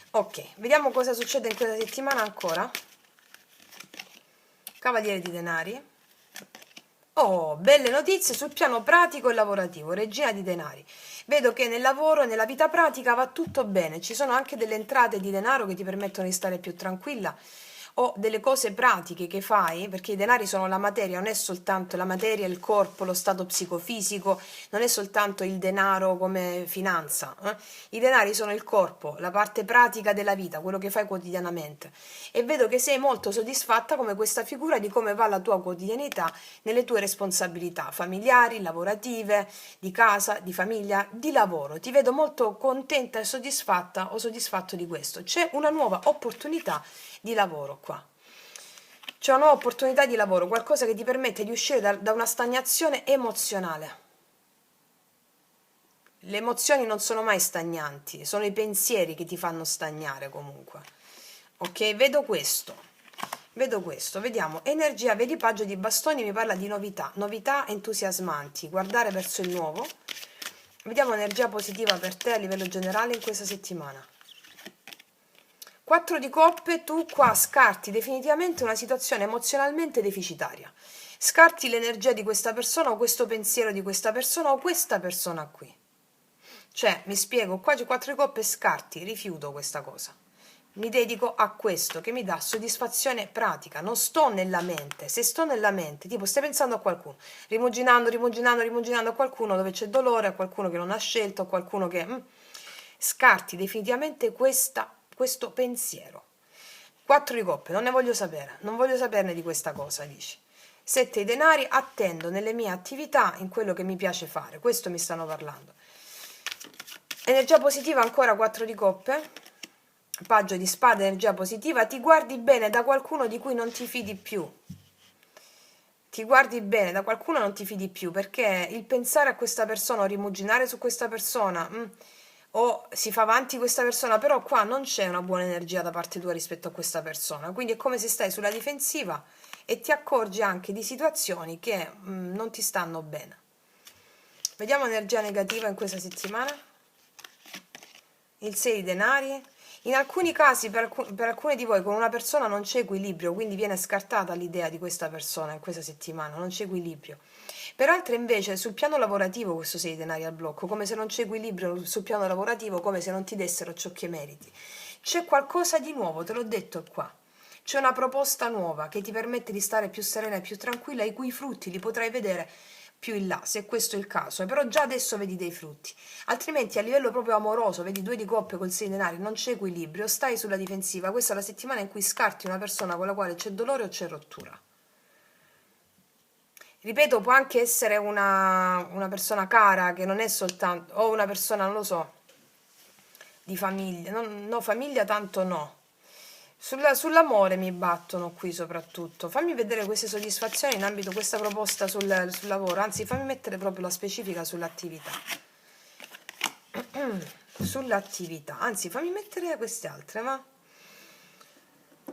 Ok, vediamo cosa succede in questa settimana ancora. Cavaliere di denari. Oh, belle notizie sul piano pratico e lavorativo. Regina di denari. Vedo che nel lavoro e nella vita pratica va tutto bene. Ci sono anche delle entrate di denaro che ti permettono di stare più tranquilla, o delle cose pratiche che fai, perché i denari sono la materia, non è soltanto la materia, il corpo, lo stato psicofisico, non è soltanto il denaro come finanza. I denari sono il corpo, la parte pratica della vita, quello che fai quotidianamente. E vedo che sei molto soddisfatta come questa figura di come va la tua quotidianità nelle tue responsabilità familiari, lavorative, di casa, di famiglia, di lavoro. Ti vedo molto contenta e soddisfatta o soddisfatto di questo. C'è una nuova opportunità di lavoro qua. C'è una nuova opportunità di lavoro, qualcosa che ti permette di uscire da una stagnazione emozionale. Le emozioni non sono mai stagnanti, sono i pensieri che ti fanno stagnare comunque. Ok, vedo questo, vediamo, energia, vedi paggio di bastoni, mi parla di novità entusiasmanti, guardare verso il nuovo. Vediamo energia positiva per te a livello generale in questa settimana. 4 di coppe, tu qua scarti definitivamente una situazione emozionalmente deficitaria. Scarti l'energia di questa persona o questo pensiero di questa persona o questa persona qui. Cioè, mi spiego, qua c'è 4 di coppe, scarti, rifiuto questa cosa. Mi dedico a questo che mi dà soddisfazione pratica, non sto nella mente. Se sto nella mente, tipo stai pensando a qualcuno, rimuginando a qualcuno dove c'è dolore, a qualcuno che non ha scelto, a qualcuno che... Scarti definitivamente questo pensiero. 4 di coppe, non ne voglio sapere, non voglio saperne di questa cosa, dici. 7 di denari, attendo nelle mie attività, in quello che mi piace fare, questo mi stanno parlando. Energia positiva ancora 4 di coppe, paggio di spade, energia positiva, ti guardi bene da qualcuno di cui non ti fidi più. Ti guardi bene da qualcuno non ti fidi più, perché il pensare a questa persona o rimuginare su questa persona... o si fa avanti questa persona, però qua non c'è una buona energia da parte tua rispetto a questa persona, quindi è come se stai sulla difensiva e ti accorgi anche di situazioni che non ti stanno bene. Vediamo energia negativa in questa settimana. Il 6 di denari. In alcuni casi, per alcuni di voi, con una persona non c'è equilibrio, quindi viene scartata l'idea di questa persona in questa settimana, non c'è equilibrio. Per altre invece sul piano lavorativo questo 6 di denari al blocco, come se non c'è equilibrio sul piano lavorativo, come se non ti dessero ciò che meriti. C'è qualcosa di nuovo, te l'ho detto qua. C'è una proposta nuova che ti permette di stare più serena e più tranquilla, i cui frutti li potrai vedere più in là, se questo è il caso, però già adesso vedi dei frutti. Altrimenti a livello proprio amoroso, vedi 2 di coppe col 6 di denari, non c'è equilibrio, stai sulla difensiva. Questa è la settimana in cui scarti una persona con la quale c'è dolore o c'è rottura. Ripeto, può anche essere una persona cara, che non è soltanto, o una persona, non lo so, di famiglia, no, famiglia tanto no. Sull'amore mi battono qui soprattutto. Fammi vedere queste soddisfazioni in ambito questa proposta sul lavoro, anzi fammi mettere proprio la specifica sull'attività. Sull'attività, anzi fammi mettere queste altre, ma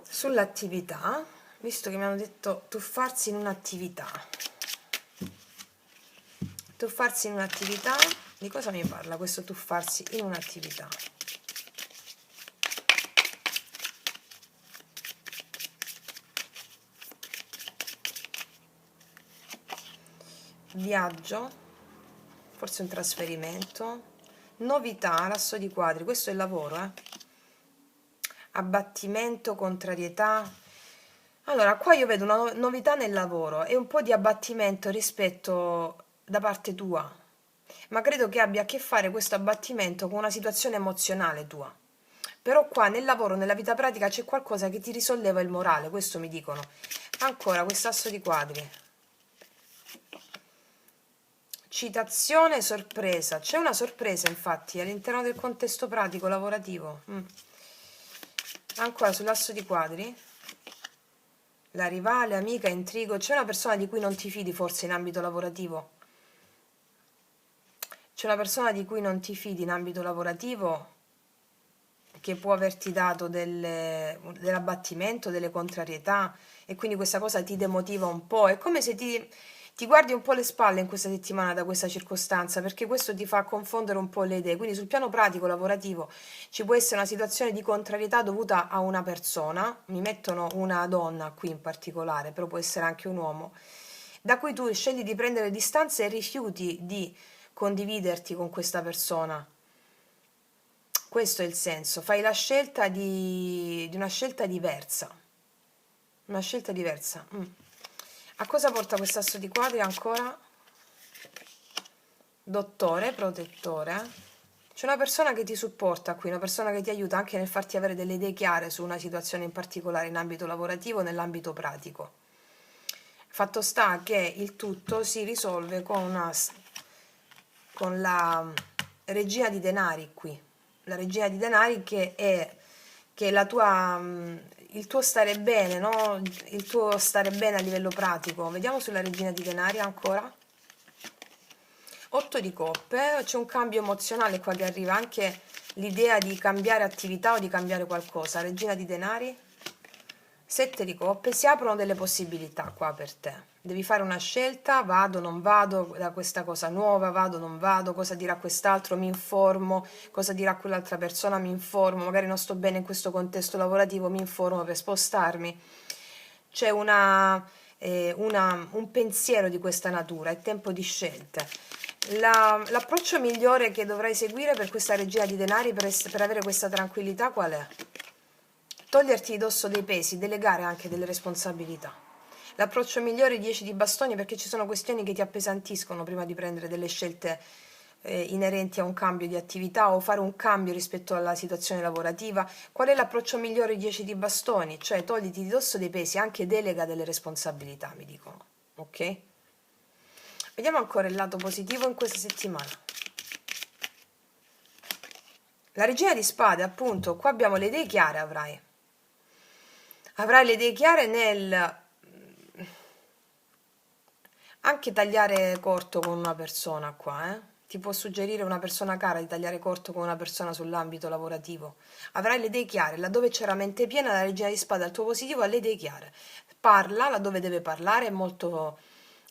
sull'attività, visto che mi hanno detto tuffarsi in un'attività. Tuffarsi in un'attività. Di cosa mi parla questo tuffarsi in un'attività? Viaggio, forse un trasferimento, novità, l'asso di quadri, questo è il lavoro, abbattimento, contrarietà. Allora, qua io vedo una novità nel lavoro e un po' di abbattimento rispetto da parte tua, ma credo che abbia a che fare questo abbattimento con una situazione emozionale tua. Però qua nel lavoro, nella vita pratica c'è qualcosa che ti risolleva il morale, questo mi dicono. Ancora, quest'asso di quadri. Citazione, sorpresa. C'è una sorpresa infatti all'interno del contesto pratico lavorativo. Ancora sull'asso di quadri. La rivale, amica, intrigo. C'è una persona di cui non ti fidi forse in ambito lavorativo. C'è una persona di cui non ti fidi in ambito lavorativo che può averti dato dell'abbattimento, delle contrarietà e quindi questa cosa ti demotiva un po'. È come se ti guardi un po' le spalle in questa settimana da questa circostanza, perché questo ti fa confondere un po' le idee. Quindi sul piano pratico, lavorativo, ci può essere una situazione di contrarietà dovuta a una persona, mi mettono una donna qui in particolare, però può essere anche un uomo, da cui tu scegli di prendere distanze e rifiuti di condividerti con questa persona. Questo è il senso, fai la scelta di una scelta diversa. Una scelta diversa. A cosa porta quest'asso di quadri ancora? Dottore, protettore. C'è una persona che ti supporta qui, una persona che ti aiuta anche nel farti avere delle idee chiare su una situazione in particolare in ambito lavorativo, nell'ambito pratico. Fatto sta che il tutto si risolve con la regina di denari qui. La regina di denari che è la tua, il tuo stare bene, no? Il tuo stare bene a livello pratico. Vediamo sulla regina di denari ancora. 8 di coppe, c'è un cambio emozionale qua che arriva, anche l'idea di cambiare attività o di cambiare qualcosa. Regina di denari. 7 di coppe, si aprono delle possibilità qua per te. Devi fare una scelta, vado, non vado da questa cosa nuova, vado, non vado, cosa dirà quest'altro, mi informo, cosa dirà quell'altra persona, mi informo, magari non sto bene in questo contesto lavorativo, mi informo per spostarmi. C'è un pensiero di questa natura, è tempo di scelte. L'approccio migliore che dovrai seguire per questa regina di denari, per avere questa tranquillità, qual è? Toglierti di dosso dei pesi, delegare anche delle responsabilità. L'approccio migliore è 10 di bastoni, perché ci sono questioni che ti appesantiscono prima di prendere delle scelte inerenti a un cambio di attività o fare un cambio rispetto alla situazione lavorativa. Qual è l'approccio migliore 10 di bastoni? Cioè togliti di dosso dei pesi, anche delega delle responsabilità, mi dicono. Ok? Vediamo ancora il lato positivo in questa settimana. La regina di spade, appunto, qua abbiamo le idee chiare, avrai le idee chiare nel anche tagliare corto con una persona qua, ti può suggerire una persona cara di tagliare corto con una persona sull'ambito lavorativo. Avrai le idee chiare, laddove c'era mente piena, la regina di spade al tuo positivo ha le idee chiare. Parla laddove deve parlare, è molto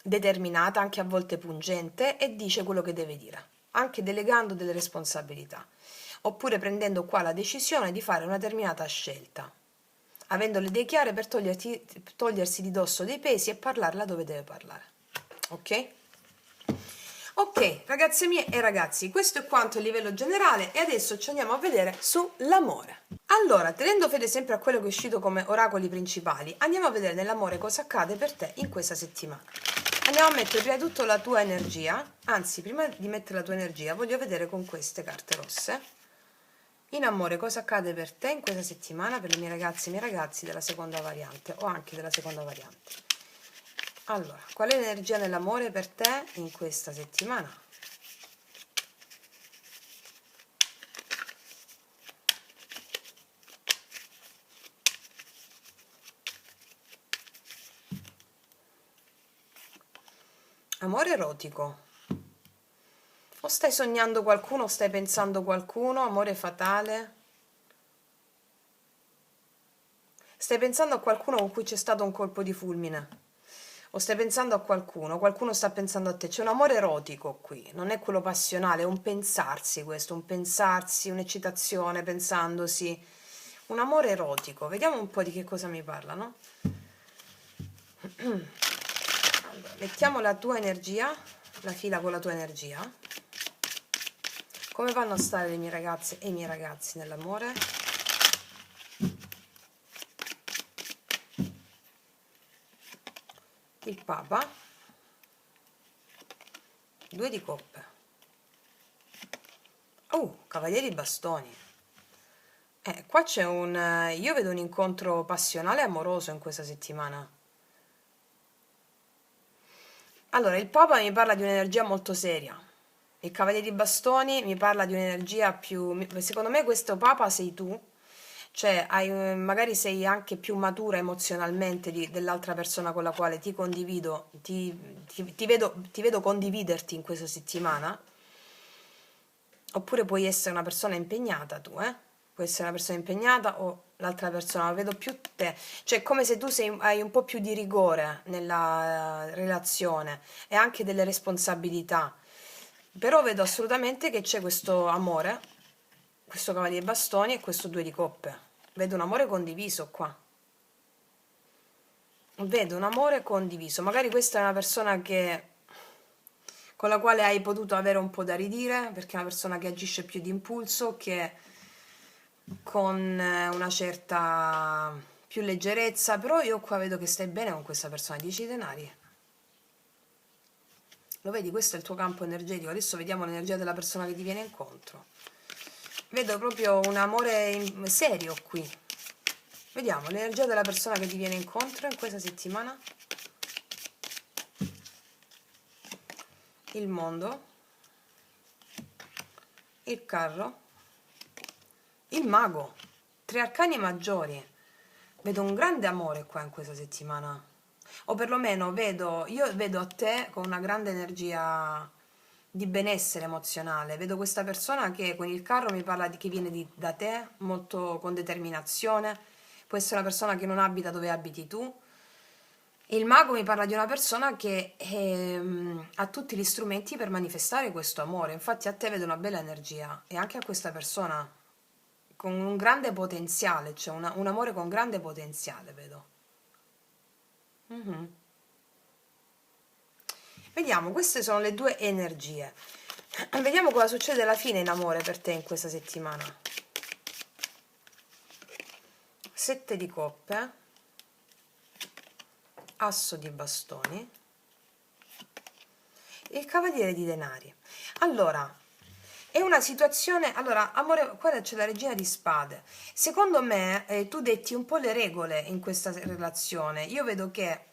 determinata, anche a volte pungente, e dice quello che deve dire, anche delegando delle responsabilità, oppure prendendo qua la decisione di fare una determinata scelta, avendo le idee chiare per togliersi di dosso dei pesi e parlarla dove deve parlare. Ok? Ok, ragazze mie e ragazzi, questo è quanto a livello generale e adesso ci andiamo a vedere sull'amore. Allora, tenendo fede sempre a quello che è uscito come oracoli principali, andiamo a vedere nell'amore cosa accade per te in questa settimana. Andiamo a mettere prima di tutto la tua energia, anzi, prima di mettere la tua energia voglio vedere con queste carte rosse, in amore cosa accade per te in questa settimana, per le mie ragazze e i miei ragazzi della seconda variante o anche della seconda variante. Allora, qual è l'energia nell'amore per te in questa settimana? Amore erotico. O stai sognando qualcuno o stai pensando qualcuno, amore fatale? Stai pensando a qualcuno con cui c'è stato un colpo di fulmine. o stai pensando a qualcuno, qualcuno sta pensando a te, c'è un amore erotico qui, non è quello passionale, è un pensarsi questo, un pensarsi, un'eccitazione pensandosi, un amore erotico. Vediamo un po' di che cosa mi parla, no? Allora, mettiamo la tua energia, la fila con la tua energia. Come vanno a stare le mie ragazze e i miei ragazzi nell'amore? Il Papa, 2 di coppe. Cavaliere di bastoni. Qua c'è io vedo un incontro passionale e amoroso in questa settimana. Allora, il Papa mi parla di un'energia molto seria. Il Cavaliere di Bastoni mi parla di un'energia più... Secondo me questo Papa sei tu, cioè magari sei anche più matura emozionalmente dell'altra persona con la quale ti condivido, ti vedo condividerti in questa settimana. Oppure puoi essere una persona impegnata tu, Puoi essere una persona impegnata o l'altra persona, la vedo più te. Cioè è come se tu hai un po' più di rigore nella relazione e anche delle responsabilità. Però vedo assolutamente che c'è questo amore, questo cavaliere bastoni e questo 2 di coppe. Vedo un amore condiviso qua. Vedo un amore condiviso. Magari questa è una persona con la quale hai potuto avere un po' da ridire, perché è una persona che agisce più di impulso, che con una certa più leggerezza, però io qua vedo che stai bene con questa persona. 10 denari. Lo vedi? Questo è il tuo campo energetico. Adesso vediamo l'energia della persona che ti viene incontro. Vedo proprio un amore serio qui. Vediamo l'energia della persona che ti viene incontro in questa settimana. Il mondo, il carro, il mago, 3 arcani maggiori. Vedo un grande amore qua in questa settimana, o perlomeno io vedo a te con una grande energia di benessere emozionale. Vedo questa persona che con il carro mi parla di che viene da te, molto con determinazione. Può essere una persona che non abita dove abiti tu. Il mago mi parla di una persona che ha tutti gli strumenti per manifestare questo amore. Infatti a te vedo una bella energia e anche a questa persona con un grande potenziale, cioè un amore con grande potenziale, vedo. Mhm. Vediamo, queste sono le 2 energie. Vediamo cosa succede alla fine in amore per te in questa settimana. 7 di coppe, asso di bastoni, il cavaliere di denari. Allora, è una situazione... Allora, amore, qua c'è la regina di spade. Secondo me, tu detti un po' le regole in questa relazione. Io vedo che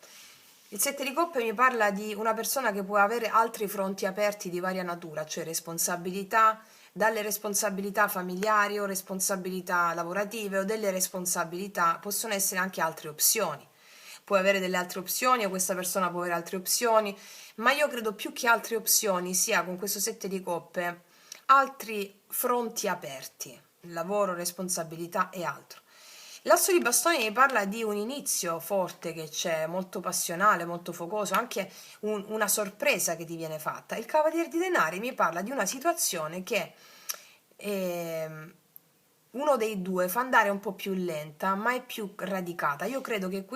il 7 di coppe mi parla di una persona che può avere altri fronti aperti di varia natura, cioè responsabilità, dalle responsabilità familiari o responsabilità lavorative o delle responsabilità, possono essere anche altre opzioni. Puoi avere delle altre opzioni o questa persona può avere altre opzioni, ma io credo più che altre opzioni sia con questo 7 di coppe altri fronti aperti, lavoro, responsabilità e altro. L'asso di bastoni mi parla di un inizio forte che c'è, molto passionale, molto focoso, anche una sorpresa che ti viene fatta. Il cavaliere di denari mi parla di una situazione che uno dei due fa andare un po' più lenta, ma è più radicata. Io credo che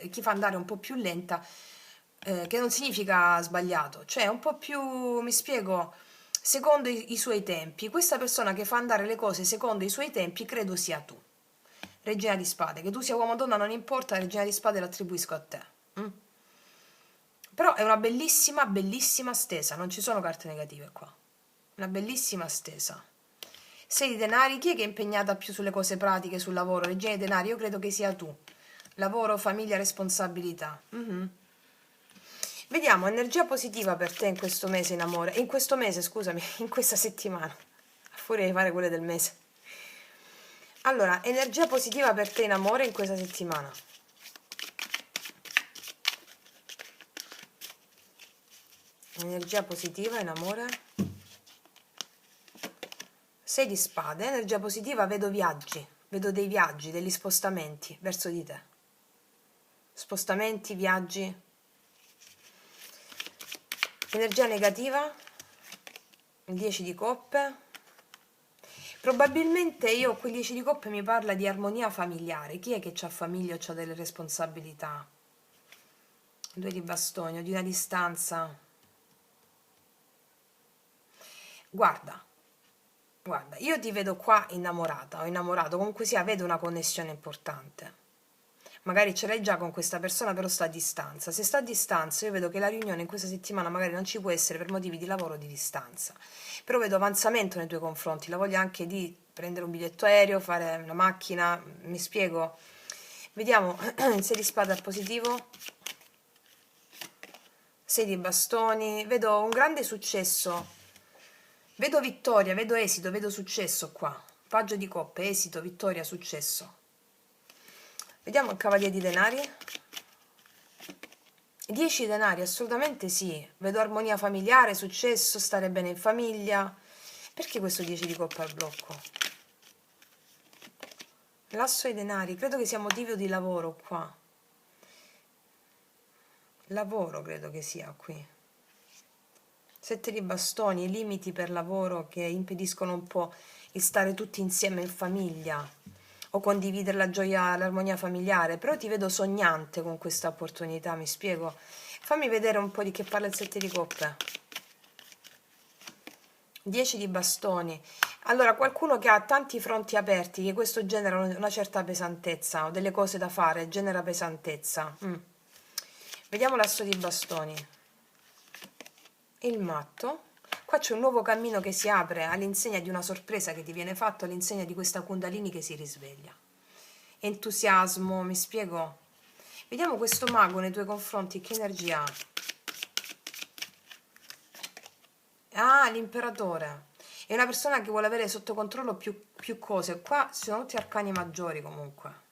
chi fa andare un po' più lenta, che non significa sbagliato, cioè un po' più, mi spiego, secondo i suoi tempi. Questa persona che fa andare le cose secondo i suoi tempi credo sia tu. Regina di spade, che tu sia uomo o donna non importa, regina di spade l'attribuisco a te. Però è una bellissima, bellissima stesa, non ci sono carte negative qua. Una bellissima stesa. 6 di denari, chi è che è impegnata più sulle cose pratiche, sul lavoro? Regina di denari, io credo che sia tu. Lavoro, famiglia, responsabilità. Vediamo, energia positiva per te in questo mese in amore. In questo mese, scusami, in questa settimana. A furia di fare quelle del mese. Allora, energia positiva per te in amore in questa settimana. Energia positiva in amore. 6 di spade, energia positiva, vedo viaggi, vedo dei viaggi, degli spostamenti verso di te. Spostamenti, viaggi. Energia negativa, il 10 di coppe. Probabilmente io quel 10 di coppe mi parla di armonia familiare. Chi è che ha famiglia o ha delle responsabilità? 2 di bastoni o di una distanza. Guarda, guarda, io ti vedo qua innamorata o innamorato, comunque sia, vedo una connessione importante. Magari ce l'hai già con questa persona, però sta a distanza. Se sta a distanza, io vedo che la riunione in questa settimana magari non ci può essere per motivi di lavoro o di distanza. Però vedo avanzamento nei tuoi confronti, la voglia anche di prendere un biglietto aereo, fare una macchina, mi spiego? Vediamo, 6 di spada al positivo, 6 di bastoni, vedo un grande successo, vedo vittoria, vedo esito, vedo successo qua. Paggio di coppe, esito, vittoria, successo. Vediamo il cavaliere di denari. 10 denari, assolutamente sì. Vedo armonia familiare, successo, stare bene in famiglia. Perché questo 10 di coppa al blocco? L'asso ai denari, credo che sia motivo di lavoro qua. Lavoro credo che sia qui. 7 di bastoni, limiti per lavoro che impediscono un po' di stare tutti insieme in famiglia o condividere la gioia, l'armonia familiare, però ti vedo sognante con questa opportunità, mi spiego? Fammi vedere un po' di che parla il 7 di coppe. 10 di bastoni. Allora, qualcuno che ha tanti fronti aperti, che questo genera una certa pesantezza, o delle cose da fare, genera pesantezza. Vediamo l'asso di bastoni. Il matto. Qua c'è un nuovo cammino che si apre all'insegna di una sorpresa che ti viene fatta, all'insegna di questa Kundalini che si risveglia. Entusiasmo, mi spiego? Vediamo questo mago nei tuoi confronti, che energia ha? Ah, l'imperatore. È una persona che vuole avere sotto controllo più cose. Qua ci sono tutti arcani maggiori comunque.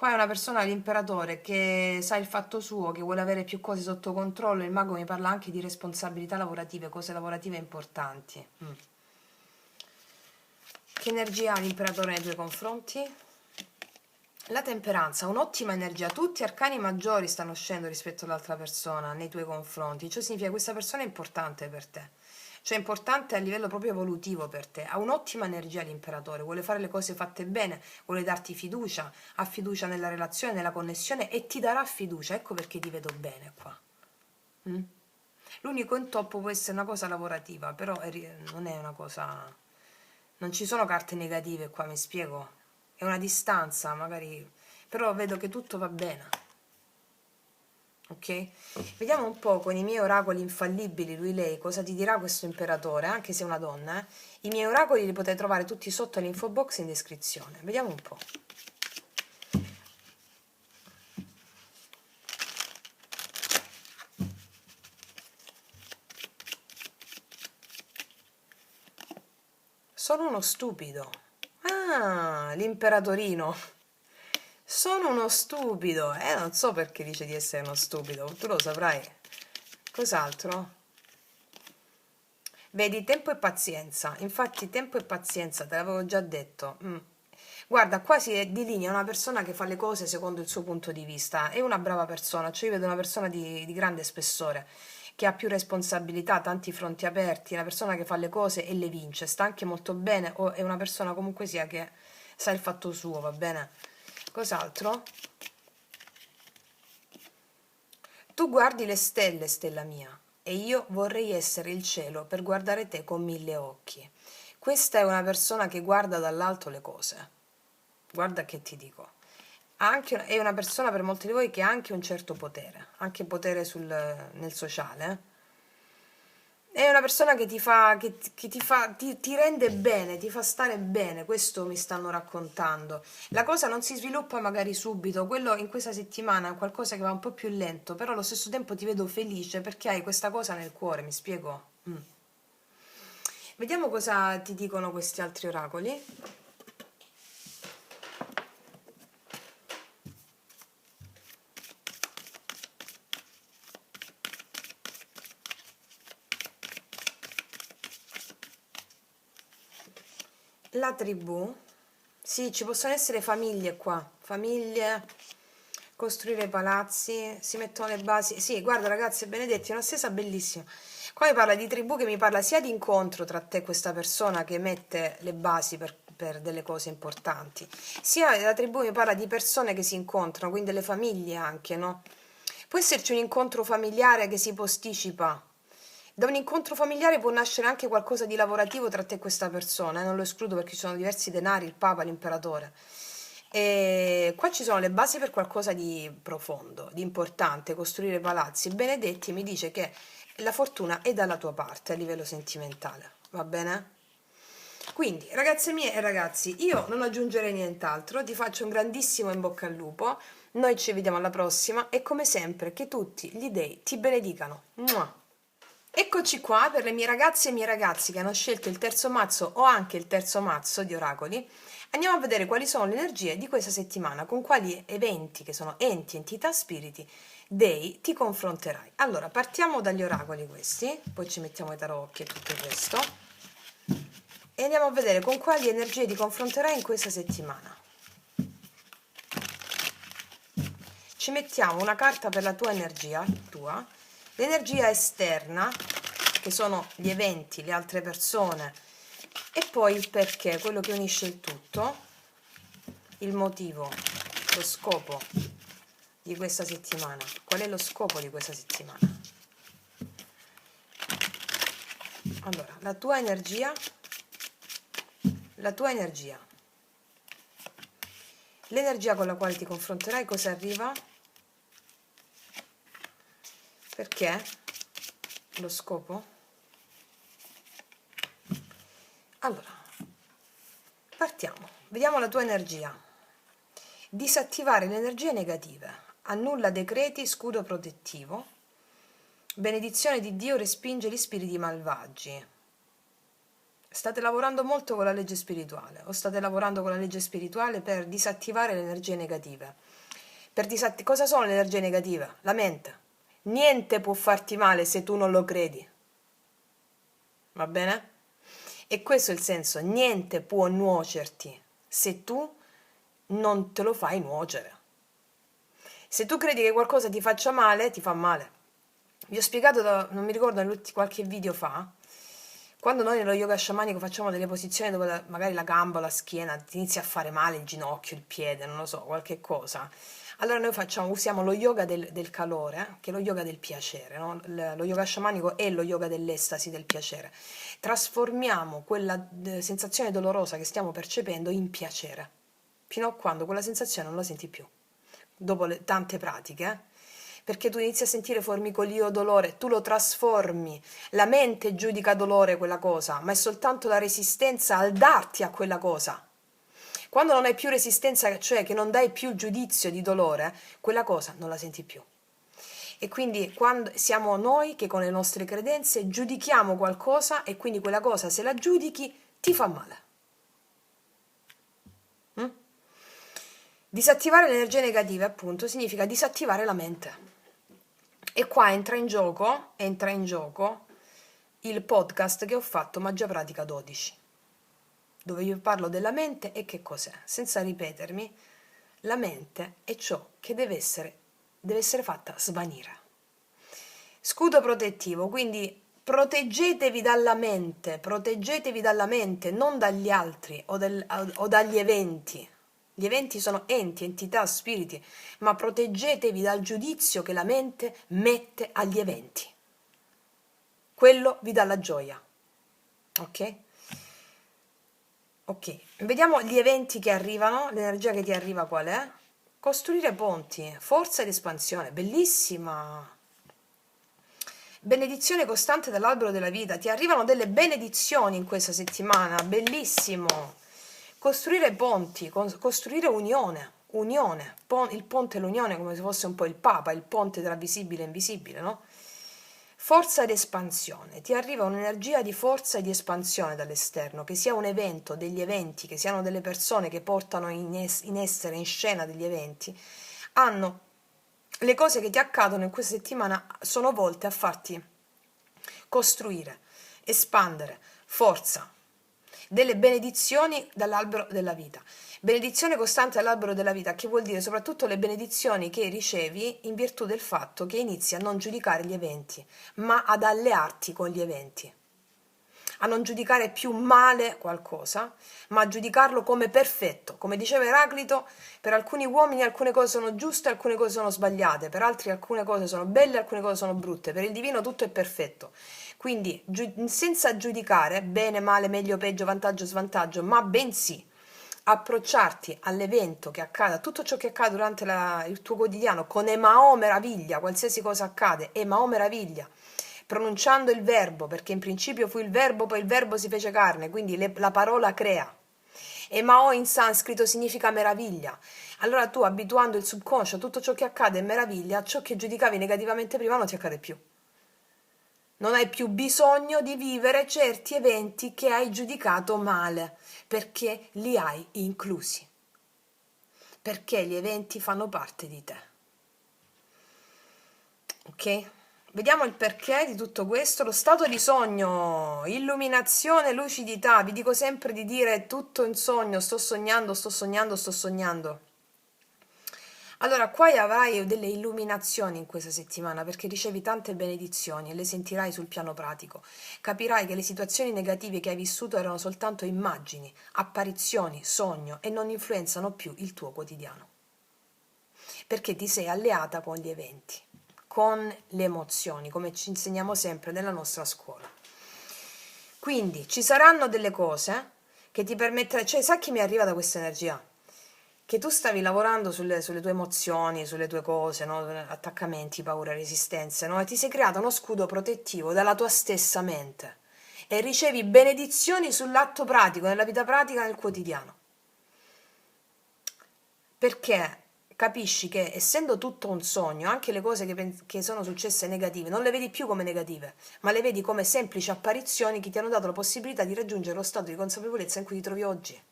Qua è una persona, l'imperatore, che sa il fatto suo, che vuole avere più cose sotto controllo. Il mago mi parla anche di responsabilità lavorative, cose lavorative importanti. Che energia ha l'imperatore nei tuoi confronti? La temperanza, un'ottima energia. Tutti arcani maggiori stanno uscendo rispetto all'altra persona nei tuoi confronti. Ciò significa che questa persona è importante per te. Cioè è importante a livello proprio evolutivo per te. Ha un'ottima energia l'imperatore, vuole fare le cose fatte bene, vuole darti fiducia, ha fiducia nella relazione, nella connessione e ti darà fiducia. Ecco perché ti vedo bene qua. L'unico intoppo può essere una cosa lavorativa, però non è una cosa... Non ci sono carte negative qua, mi spiego? È una distanza, magari... Però vedo che tutto va bene. Ok? Vediamo un po' con i miei oracoli infallibili, lui, lei, cosa ti dirà questo imperatore, anche se è una donna, eh? I miei oracoli li potete trovare tutti sotto all'info box in descrizione. Vediamo un po'. Sono uno stupido. Ah, l'imperatorino. Sono uno stupido. Non so perché dice di essere uno stupido. Tu lo saprai. Cos'altro? Vedi, tempo e pazienza. Infatti, tempo e pazienza, te l'avevo già detto. Guarda, qua si delinea una persona che fa le cose secondo il suo punto di vista. È una brava persona, cioè io vedo una persona di grande spessore, che ha più responsabilità, tanti fronti aperti, una persona che fa le cose e le vince, sta anche molto bene, o è una persona comunque sia che sa il fatto suo, va bene? Cos'altro? Tu guardi le stelle, stella mia, e io vorrei essere il cielo per guardare te con 1000 occhi. Questa è una persona che guarda dall'alto le cose. Guarda che ti dico. È una persona per molti di voi che ha anche un certo potere, anche potere nel sociale. È una persona che ti rende bene, ti fa stare bene, questo mi stanno raccontando. La cosa non si sviluppa magari subito, quello in questa settimana è qualcosa che va un po' più lento, però allo stesso tempo ti vedo felice perché hai questa cosa nel cuore, mi spiego? Vediamo cosa ti dicono questi altri oracoli. La tribù, sì, ci possono essere famiglie qua, famiglie, costruire palazzi, si mettono le basi. Sì, guarda ragazzi, Benedetti, è una stessa bellissima. Qua mi parla di tribù, che mi parla sia di incontro tra te e questa persona che mette le basi per delle cose importanti, sia la tribù mi parla di persone che si incontrano, quindi delle famiglie anche, no? Può esserci un incontro familiare che si posticipa. Da un incontro familiare può nascere anche qualcosa di lavorativo tra te e questa persona, non lo escludo perché ci sono diversi denari, il Papa, l'imperatore. E qua ci sono le basi per qualcosa di profondo, di importante, costruire palazzi. Benedetti mi dice che la fortuna è dalla tua parte a livello sentimentale, va bene? Quindi, ragazze mie e ragazzi, io non aggiungerei nient'altro, ti faccio un grandissimo in bocca al lupo, noi ci vediamo alla prossima e come sempre che tutti gli dei ti benedicano. Mua! Eccoci qua per le mie ragazze e i miei ragazzi che hanno scelto il terzo mazzo o anche il terzo mazzo di oracoli. Andiamo a vedere quali sono le energie di questa settimana, con quali eventi, che sono enti, entità, spiriti, dei, ti confronterai. Allora, partiamo dagli oracoli questi, poi ci mettiamo i tarocchi e tutto il resto, e andiamo a vedere con quali energie ti confronterai in questa settimana. Ci mettiamo una carta per la tua energia, tua, l'energia esterna, che sono gli eventi, le altre persone, e poi il perché, quello che unisce il tutto, il motivo, lo scopo di questa settimana. Qual è lo scopo di questa settimana? Allora, la tua energia, l'energia con la quale ti confronterai, cosa arriva? Perché? Lo scopo? Allora, partiamo. Vediamo la tua energia. Disattivare le energie negative. Annulla decreti, scudo protettivo. Benedizione di Dio respinge gli spiriti malvagi. State lavorando molto con la legge spirituale, o state lavorando con la legge spirituale per disattivare le energie negative. Cosa sono le energie negative? La mente. Niente può farti male se tu non lo credi. Va bene? E questo è il senso, niente può nuocerti se tu non te lo fai nuocere. Se tu credi che qualcosa ti faccia male, ti fa male. Vi ho spiegato, non mi ricordo, qualche video fa, quando noi nello yoga sciamanico facciamo delle posizioni dove magari la gamba, la schiena ti inizia a fare male, il ginocchio, il piede, non lo so, qualche cosa. Allora noi usiamo lo yoga del calore, che è lo yoga del piacere, no? Lo yoga sciamanico è lo yoga dell'estasi, del piacere. Trasformiamo quella sensazione dolorosa che stiamo percependo in piacere, fino a quando quella sensazione non la senti più. Dopo tante pratiche, perché tu inizi a sentire formicolio, dolore, tu lo trasformi. La mente giudica dolore quella cosa, ma è soltanto la resistenza al darti a quella cosa. Quando non hai più resistenza, cioè che non dai più giudizio di dolore, quella cosa non la senti più. E quindi quando siamo noi che con le nostre credenze giudichiamo qualcosa e quindi quella cosa, se la giudichi, ti fa male. Disattivare le energie negative, appunto, significa disattivare la mente. E qua entra in gioco il podcast che ho fatto Magia Pratica 12, dove io parlo della mente e che cos'è. Senza ripetermi, la mente è ciò che deve essere fatta svanire. Scudo protettivo, quindi proteggetevi dalla mente, non dagli altri o dagli eventi. Gli eventi sono enti, entità, spiriti, ma proteggetevi dal giudizio che la mente mette agli eventi. Quello vi dà la gioia. Ok? Ok, vediamo gli eventi che arrivano, l'energia che ti arriva qual è? Costruire ponti, forza ed espansione, bellissima! Benedizione costante dall'albero della vita, ti arrivano delle benedizioni in questa settimana, bellissimo! Costruire ponti, costruire unione, il ponte e l'unione come se fosse un po' il Papa, il ponte tra visibile e invisibile, no? Forza ed espansione, ti arriva un'energia di forza e di espansione dall'esterno, che sia un evento, degli eventi, che siano delle persone che portano in essere, in scena degli eventi, le cose che ti accadono in questa settimana sono volte a farti costruire, espandere, forza. delle benedizioni dall'albero della vita. Benedizione costante dall'albero della vita, che vuol dire soprattutto le benedizioni che ricevi in virtù del fatto che inizi a non giudicare gli eventi, ma ad allearti con gli eventi, a non giudicare più male qualcosa, ma a giudicarlo come perfetto. Come diceva Eraclito, per alcuni uomini alcune cose sono giuste, alcune cose sono sbagliate, per altri alcune cose sono belle, alcune cose sono brutte, per il divino tutto è perfetto. Quindi senza giudicare bene, male, meglio, peggio, vantaggio, svantaggio, ma bensì approcciarti all'evento che accada, tutto ciò che accade durante il tuo quotidiano con Emao meraviglia, qualsiasi cosa accade, Emao meraviglia, pronunciando il verbo, perché in principio fu il verbo, poi il verbo si fece carne, quindi la parola crea. E Mao in sanscrito significa meraviglia. Allora tu, abituando il subconscio a tutto ciò che accade è meraviglia, ciò che giudicavi negativamente prima non ti accade più. Non hai più bisogno di vivere certi eventi che hai giudicato male, perché li hai inclusi. Perché gli eventi fanno parte di te. Ok? Vediamo il perché di tutto questo, lo stato di sogno, illuminazione, lucidità. Vi dico sempre di dire tutto in sogno, sto sognando, sto sognando, sto sognando. Allora, qua avrai delle illuminazioni in questa settimana perché ricevi tante benedizioni e le sentirai sul piano pratico. Capirai che le situazioni negative che hai vissuto erano soltanto immagini, apparizioni, sogno e non influenzano più il tuo quotidiano. Perché ti sei alleata con gli eventi, con le emozioni, come ci insegniamo sempre nella nostra scuola. Quindi ci saranno delle cose che ti permetteranno, cioè sai chi mi arriva da questa energia? Che tu stavi lavorando sulle tue emozioni, sulle tue cose, no? Attaccamenti, paure, resistenze, no? E ti sei creato uno scudo protettivo dalla tua stessa mente e ricevi benedizioni sull'atto pratico, nella vita pratica, nel quotidiano. Perché capisci che essendo tutto un sogno, anche le cose che sono successe negative, non le vedi più come negative, ma le vedi come semplici apparizioni che ti hanno dato la possibilità di raggiungere lo stato di consapevolezza in cui ti trovi oggi.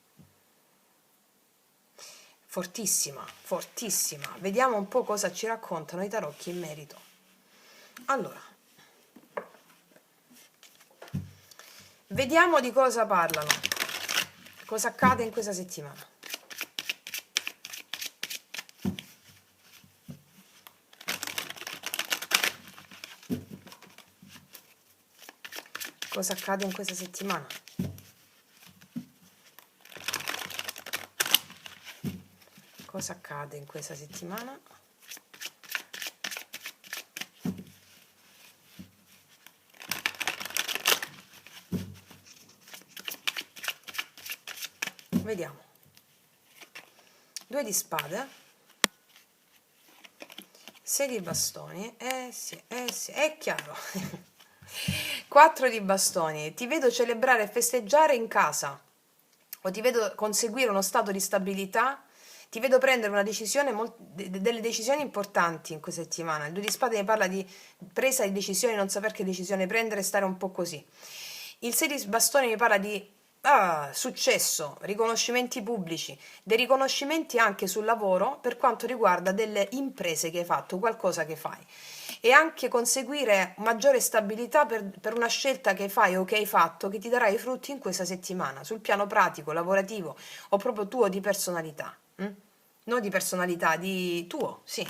Fortissima, fortissima. Vediamo un po' cosa ci raccontano i tarocchi in merito. Allora, vediamo di cosa parlano, cosa accade in questa settimana. Cosa accade in questa settimana? Cosa accade in questa settimana? Vediamo. 2 di spade. 6 di bastoni. Sì, è chiaro. 4 di bastoni. Ti vedo celebrare e festeggiare in casa. O ti vedo conseguire uno stato di stabilità. Ti vedo prendere una decisione, delle decisioni importanti in questa settimana. Il 2 di spade mi parla di presa di decisioni, non saper che decisione prendere, stare un po' così. Il 6 di bastoni mi parla di successo, riconoscimenti pubblici, dei riconoscimenti anche sul lavoro per quanto riguarda delle imprese che hai fatto, qualcosa che fai. E anche conseguire maggiore stabilità per una scelta che fai o che hai fatto che ti darà i frutti in questa settimana, sul piano pratico, lavorativo o proprio tuo di personalità. Non di personalità, di tuo, sì.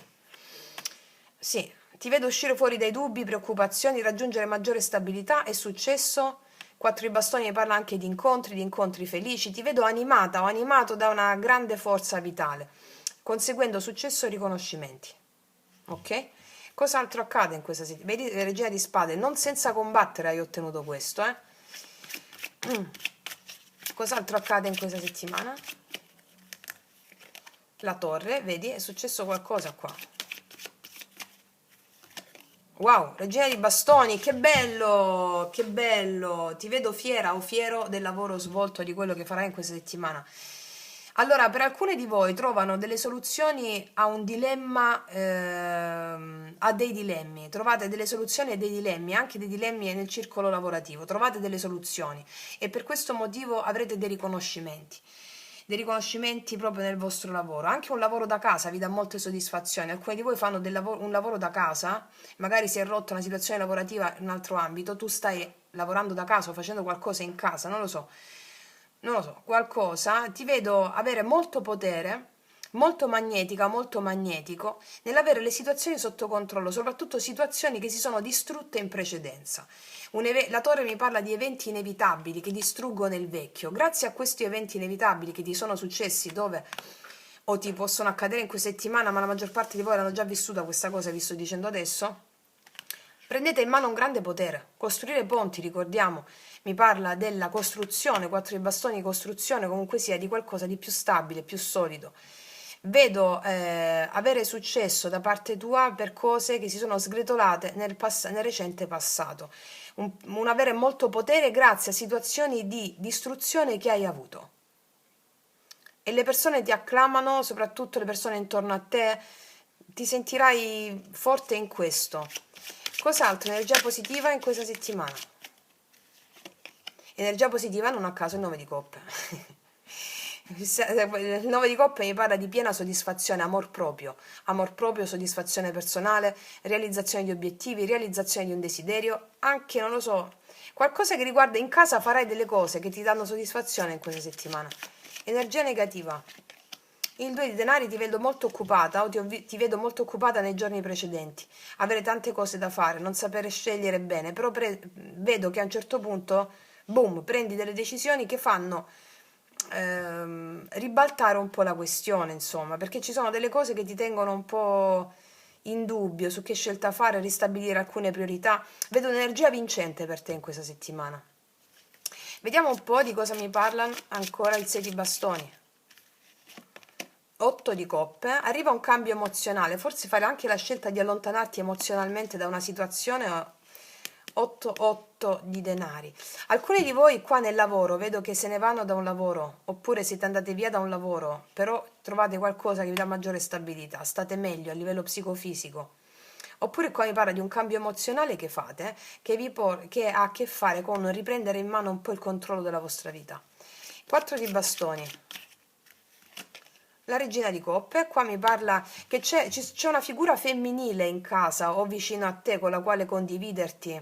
Sì, ti vedo uscire fuori dai dubbi, preoccupazioni, raggiungere maggiore stabilità e successo. 4 di bastoni mi parla anche di incontri felici. Ti vedo animata o animato da una grande forza vitale, conseguendo successo e riconoscimenti. Ok? Cos'altro accade in questa settimana? Vedi, regina di spade, non senza combattere hai ottenuto questo, eh? Cos'altro accade in questa settimana? La torre, vedi, è successo qualcosa qua. Wow, regina di bastoni, che bello, che bello. Ti vedo fiera o fiero del lavoro svolto, di quello che farai in questa settimana. Allora, per alcune di voi trovano delle soluzioni a un dilemma, a dei dilemmi. Trovate delle soluzioni a dei dilemmi, anche dei dilemmi nel circolo lavorativo. Trovate delle soluzioni e per questo motivo avrete dei riconoscimenti proprio nel vostro lavoro. Anche un lavoro da casa vi dà molte soddisfazioni. Alcuni di voi fanno un lavoro da casa, magari si è rotta una situazione lavorativa in un altro ambito, tu stai lavorando da casa o facendo qualcosa in casa, non lo so. non lo so, qualcosa, ti vedo avere molto potere, molto magnetica, molto magnetico, nell'avere le situazioni sotto controllo, soprattutto situazioni che si sono distrutte in precedenza. La torre mi parla di eventi inevitabili che distruggono il vecchio. Grazie a questi eventi inevitabili che ti sono successi, dove o ti possono accadere in questa settimana, ma la maggior parte di voi l'hanno già vissuta questa cosa, vi sto dicendo adesso, prendete in mano un grande potere. Costruire ponti, ricordiamo, mi parla della costruzione, 4 di bastoni, costruzione, comunque sia di qualcosa di più stabile, più solido. Vedo avere successo da parte tua per cose che si sono sgretolate nel recente passato. Un avere molto potere grazie a situazioni di distruzione che hai avuto. E le persone ti acclamano, soprattutto le persone intorno a te, ti sentirai forte in questo. Cos'altro? Energia positiva in questa settimana. Energia positiva non a caso il 9 di coppe. Il 9 di coppe mi parla di piena soddisfazione, amor proprio, soddisfazione personale, realizzazione di obiettivi, realizzazione di un desiderio, anche, non lo so, qualcosa che riguarda in casa, farai delle cose che ti danno soddisfazione in questa settimana. Energia negativa. Il 2 di denari ti vedo molto occupata o ti vedo molto occupata nei giorni precedenti. Avere tante cose da fare, non sapere scegliere bene, però vedo che a un certo punto, boom, prendi delle decisioni che fanno ribaltare un po' la questione, insomma, perché ci sono delle cose che ti tengono un po' in dubbio su che scelta fare, ristabilire alcune priorità. Vedo un'energia vincente per te in questa settimana. Vediamo un po' di cosa mi parlano ancora il 6 di bastoni. 8 di coppe, arriva un cambio emozionale, forse fare anche la scelta di allontanarti emozionalmente da una situazione. 8 di denari. Alcuni di voi qua nel lavoro vedo che se ne vanno da un lavoro, oppure siete andati via da un lavoro, però trovate qualcosa che vi dà maggiore stabilità, state meglio a livello psicofisico. Oppure qua mi parla di un cambio emozionale che fate, che ha a che fare con riprendere in mano un po' il controllo della vostra vita. 4 di bastoni. La regina di coppe, qua mi parla che c'è una figura femminile in casa o vicino a te con la quale condividerti,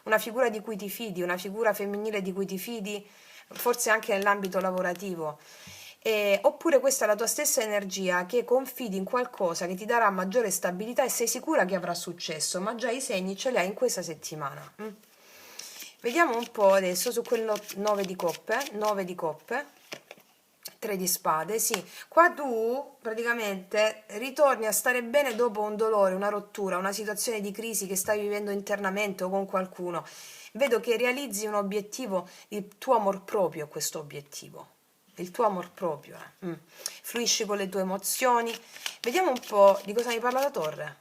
una figura di cui ti fidi, una figura femminile di cui ti fidi, forse anche nell'ambito lavorativo. Oppure questa è la tua stessa energia che confidi in qualcosa che ti darà maggiore stabilità e sei sicura che avrà successo, ma già i segni ce li hai in questa settimana. Vediamo un po' adesso su quel 9 di coppe, 9 di coppe. 3 di spade, sì. Qua tu praticamente ritorni a stare bene dopo un dolore, una rottura, una situazione di crisi che stai vivendo internamente o con qualcuno. Vedo che realizzi un obiettivo, il tuo amor proprio è questo obiettivo. Il tuo amor proprio. Fluisci con le tue emozioni. Vediamo un po' di cosa mi parla la torre.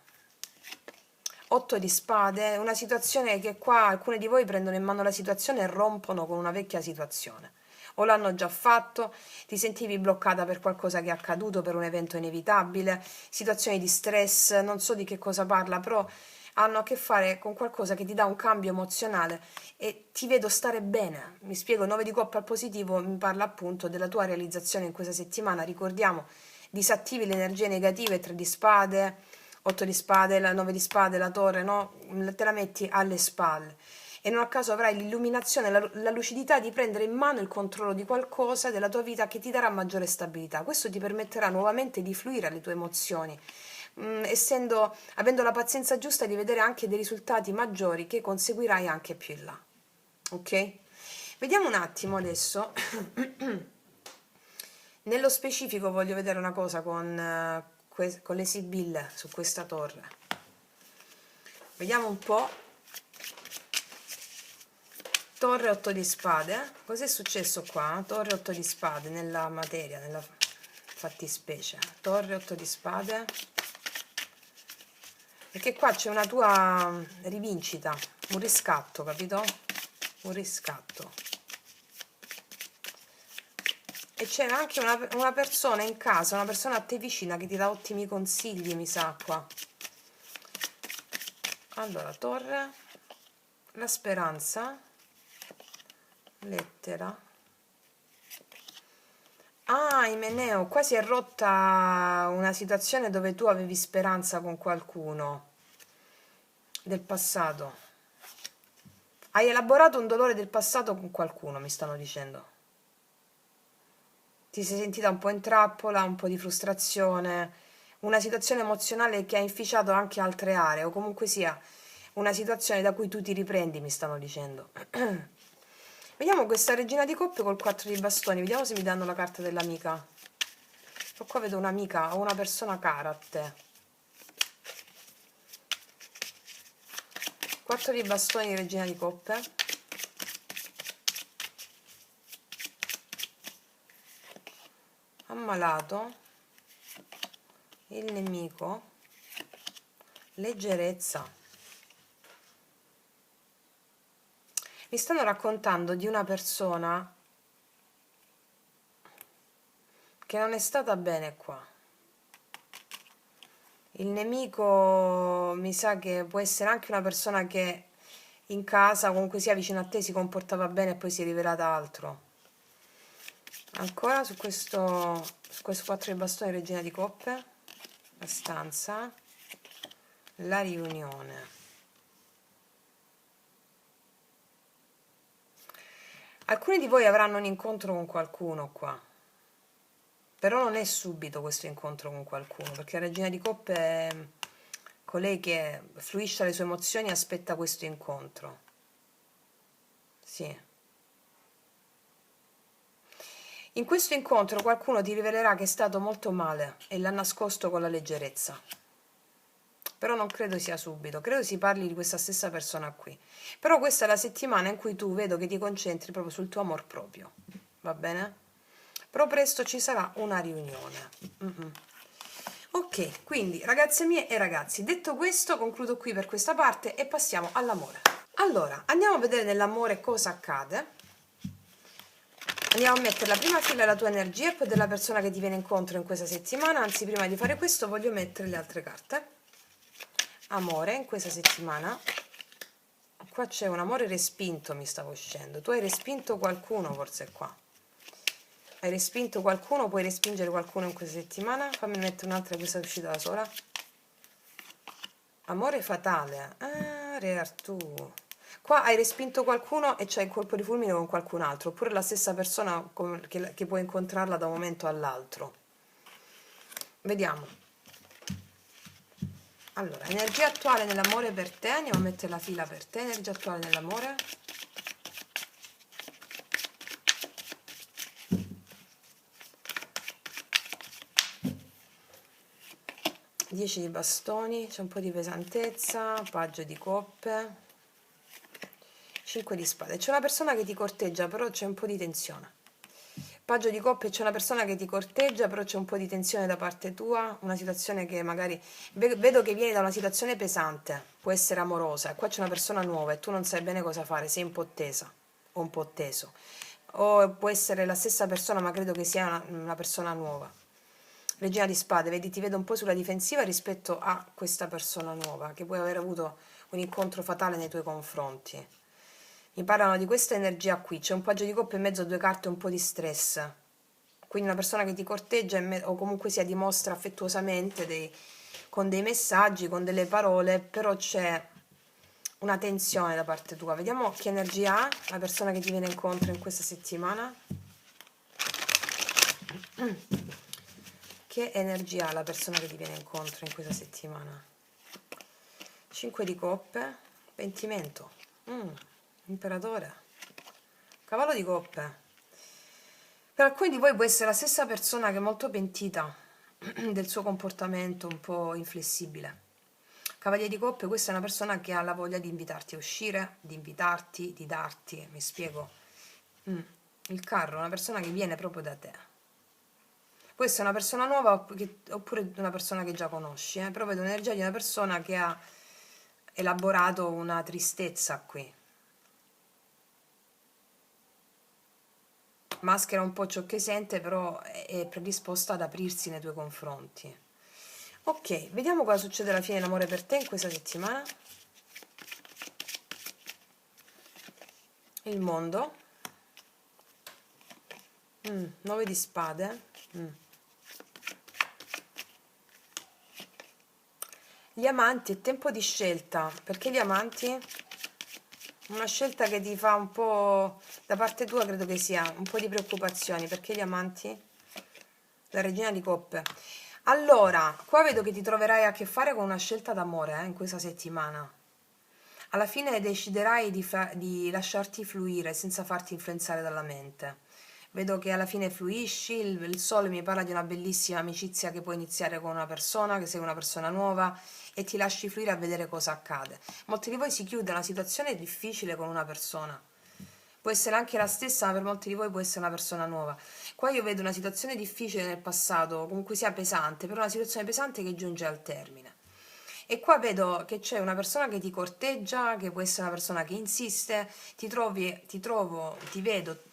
8 di spade, una situazione che qua alcuni di voi prendono in mano la situazione e rompono con una vecchia situazione. O l'hanno già fatto, ti sentivi bloccata per qualcosa che è accaduto, per un evento inevitabile, situazioni di stress, non so di che cosa parla, però hanno a che fare con qualcosa che ti dà un cambio emozionale e ti vedo stare bene. Mi spiego, 9 di coppa al positivo mi parla appunto della tua realizzazione in questa settimana, ricordiamo, disattivi le energie negative, 3 di spade, 8 di spade, la 9 di spade, la torre, no? Te la metti alle spalle e non a caso avrai l'illuminazione, la lucidità di prendere in mano il controllo di qualcosa della tua vita che ti darà maggiore stabilità. Questo ti permetterà nuovamente di fluire alle tue emozioni, avendo la pazienza giusta di vedere anche dei risultati maggiori che conseguirai anche più in là. Ok? Vediamo un attimo adesso. Nello specifico voglio vedere una cosa con le sibille su questa torre. Vediamo un po'. Torre 8 di spade. Cos'è successo qua? Torre 8 di spade nella materia, nella fattispecie. Torre 8 di spade. Perché qua c'è una tua rivincita, un riscatto, capito? Un riscatto. E c'è anche una persona in casa, una persona a te vicina che ti dà ottimi consigli, mi sa qua. Allora, torre, la speranza, lettera. Ah, Imeneo, qua si è rotta una situazione dove tu avevi speranza con qualcuno del passato. Hai elaborato un dolore del passato con qualcuno, mi stanno dicendo. ti sei sentita un po' in trappola, un po' di frustrazione, una situazione emozionale che ha inficiato anche altre aree, o comunque sia una situazione da cui tu ti riprendi, mi stanno dicendo. Vediamo questa regina di coppe col 4 di bastoni, vediamo se mi danno la carta dell'amica. Qua vedo un'amica o una persona cara a te. 4 di bastoni, regina di coppe. Ammalato. Il nemico. Leggerezza. Mi stanno raccontando di una persona che non è stata bene qua. Il nemico mi sa che può essere anche una persona che in casa, comunque sia vicino a te, si comportava bene e poi si è rivelata altro. Ancora su questo 4 di bastoni, regina di coppe, la stanza, la riunione. Alcuni di voi avranno un incontro con qualcuno qua, però non è subito questo incontro con qualcuno, perché la regina di coppe è colei che fluisce le sue emozioni e aspetta questo incontro. Sì. In questo incontro qualcuno ti rivelerà che è stato molto male e l'ha nascosto con la leggerezza. Però non credo sia subito, credo si parli di questa stessa persona qui. Però questa è la settimana in cui tu vedo che ti concentri proprio sul tuo amor proprio, va bene? Però presto ci sarà una riunione. Ok, quindi ragazze mie e ragazzi, detto questo concludo qui per questa parte e passiamo all'amore. Allora, andiamo a vedere nell'amore cosa accade. Andiamo a mettere la prima fila della tua energia e poi della persona che ti viene incontro in questa settimana. Anzi, prima di fare questo voglio mettere le altre carte. Amore in questa settimana. Qua c'è un amore respinto, mi stavo uscendo. Tu hai respinto qualcuno forse qua. Hai respinto qualcuno, puoi respingere qualcuno in questa settimana. Fammi mettere un'altra, questa è uscita da sola. Amore fatale. Ah, Re Artù. Qua hai respinto qualcuno e c'è il colpo di fulmine con qualcun altro, oppure la stessa persona che puoi incontrarla da un momento all'altro. Vediamo. Allora, energia attuale nell'amore per te, andiamo a mettere la fila per te, energia attuale nell'amore. Dieci di bastoni, c'è un po' di pesantezza, paggio di coppe, 5 di spade. C'è una persona che ti corteggia, però c'è un po' di tensione. Paggio di coppe, c'è una persona che ti corteggia, però c'è un po' di tensione da parte tua, una situazione che magari vedo che vieni da una situazione pesante, può essere amorosa, e qua c'è una persona nuova e tu non sai bene cosa fare, sei un po' tesa o un po' teso, o può essere la stessa persona, ma credo che sia una persona nuova. Regina di spade, vedi, ti vedo un po' sulla difensiva rispetto a questa persona nuova, che puoi aver avuto un incontro fatale nei tuoi confronti. Mi parlano di questa energia qui, c'è un paggio di coppe in mezzo a due carte, un po' di stress. Quindi una persona che ti corteggia o comunque sia dimostra affettuosamente con dei messaggi, con delle parole, però c'è una tensione da parte tua. Vediamo che energia ha la persona che ti viene incontro in questa settimana. Che energia ha la persona che ti viene incontro in questa settimana? 5 di coppe, pentimento, imperatore, cavallo di coppe. Per alcuni di voi può essere la stessa persona che è molto pentita del suo comportamento un po' inflessibile. Cavaliere di coppe, questa è una persona che ha la voglia di invitarti a uscire, di invitarti, di darti, mi spiego. Il carro, una persona che viene proprio da te. Può essere una persona nuova oppure una persona che già conosci, però vedo l'energia di una persona che ha elaborato una tristezza qui. Maschera un po' ciò che sente, però è predisposta ad aprirsi nei tuoi confronti. Ok, vediamo cosa succede alla fine dell'amore per te in questa settimana. Il mondo. 9 di spade. Gli amanti, è tempo di scelta. Perché gli amanti? Una scelta che ti fa un po', da parte tua credo che sia un po' di preoccupazioni. Perché gli amanti? la regina di coppe. Allora, qua vedo che ti troverai a che fare con una scelta d'amore in questa settimana. Alla fine deciderai di lasciarti fluire senza farti influenzare dalla mente. Vedo che alla fine fluisci, il sole mi parla di una bellissima amicizia che puoi iniziare con una persona, che sei una persona nuova e ti lasci fluire a vedere cosa accade. Molti di voi si chiude una situazione difficile con una persona. Può essere anche la stessa, ma per molti di voi può essere una persona nuova. Qua io vedo una situazione difficile nel passato, comunque sia pesante, però una situazione pesante che giunge al termine. E qua vedo che c'è una persona che ti corteggia, che può essere una persona che insiste, ti vedo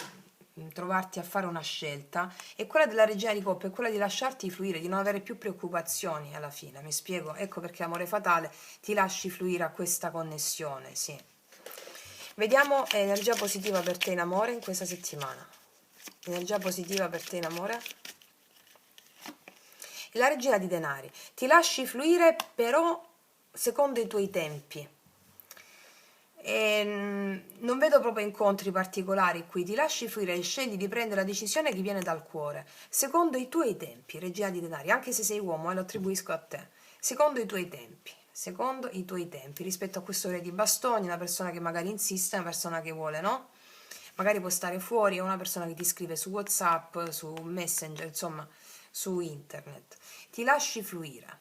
trovarti a fare una scelta, e quella della regina di coppe è quella di lasciarti fluire, di non avere più preoccupazioni alla fine, mi spiego? Ecco perché amore fatale, ti lasci fluire a questa connessione, sì. Vediamo energia positiva per te in amore in questa settimana. Energia positiva per te in amore. E la regina di denari. Ti lasci fluire però secondo i tuoi tempi. Non vedo proprio incontri particolari qui. Ti lasci fluire e scegli di prendere la decisione che viene dal cuore. Secondo i tuoi tempi, regina di denari. Anche se sei uomo, lo attribuisco a te. Secondo i tuoi tempi. Secondo i tuoi tempi, rispetto a questo re di bastoni, una persona che magari insiste, una persona che vuole, no? Magari può stare fuori, è una persona che ti scrive su WhatsApp, su Messenger, insomma, su internet. Ti lasci fluire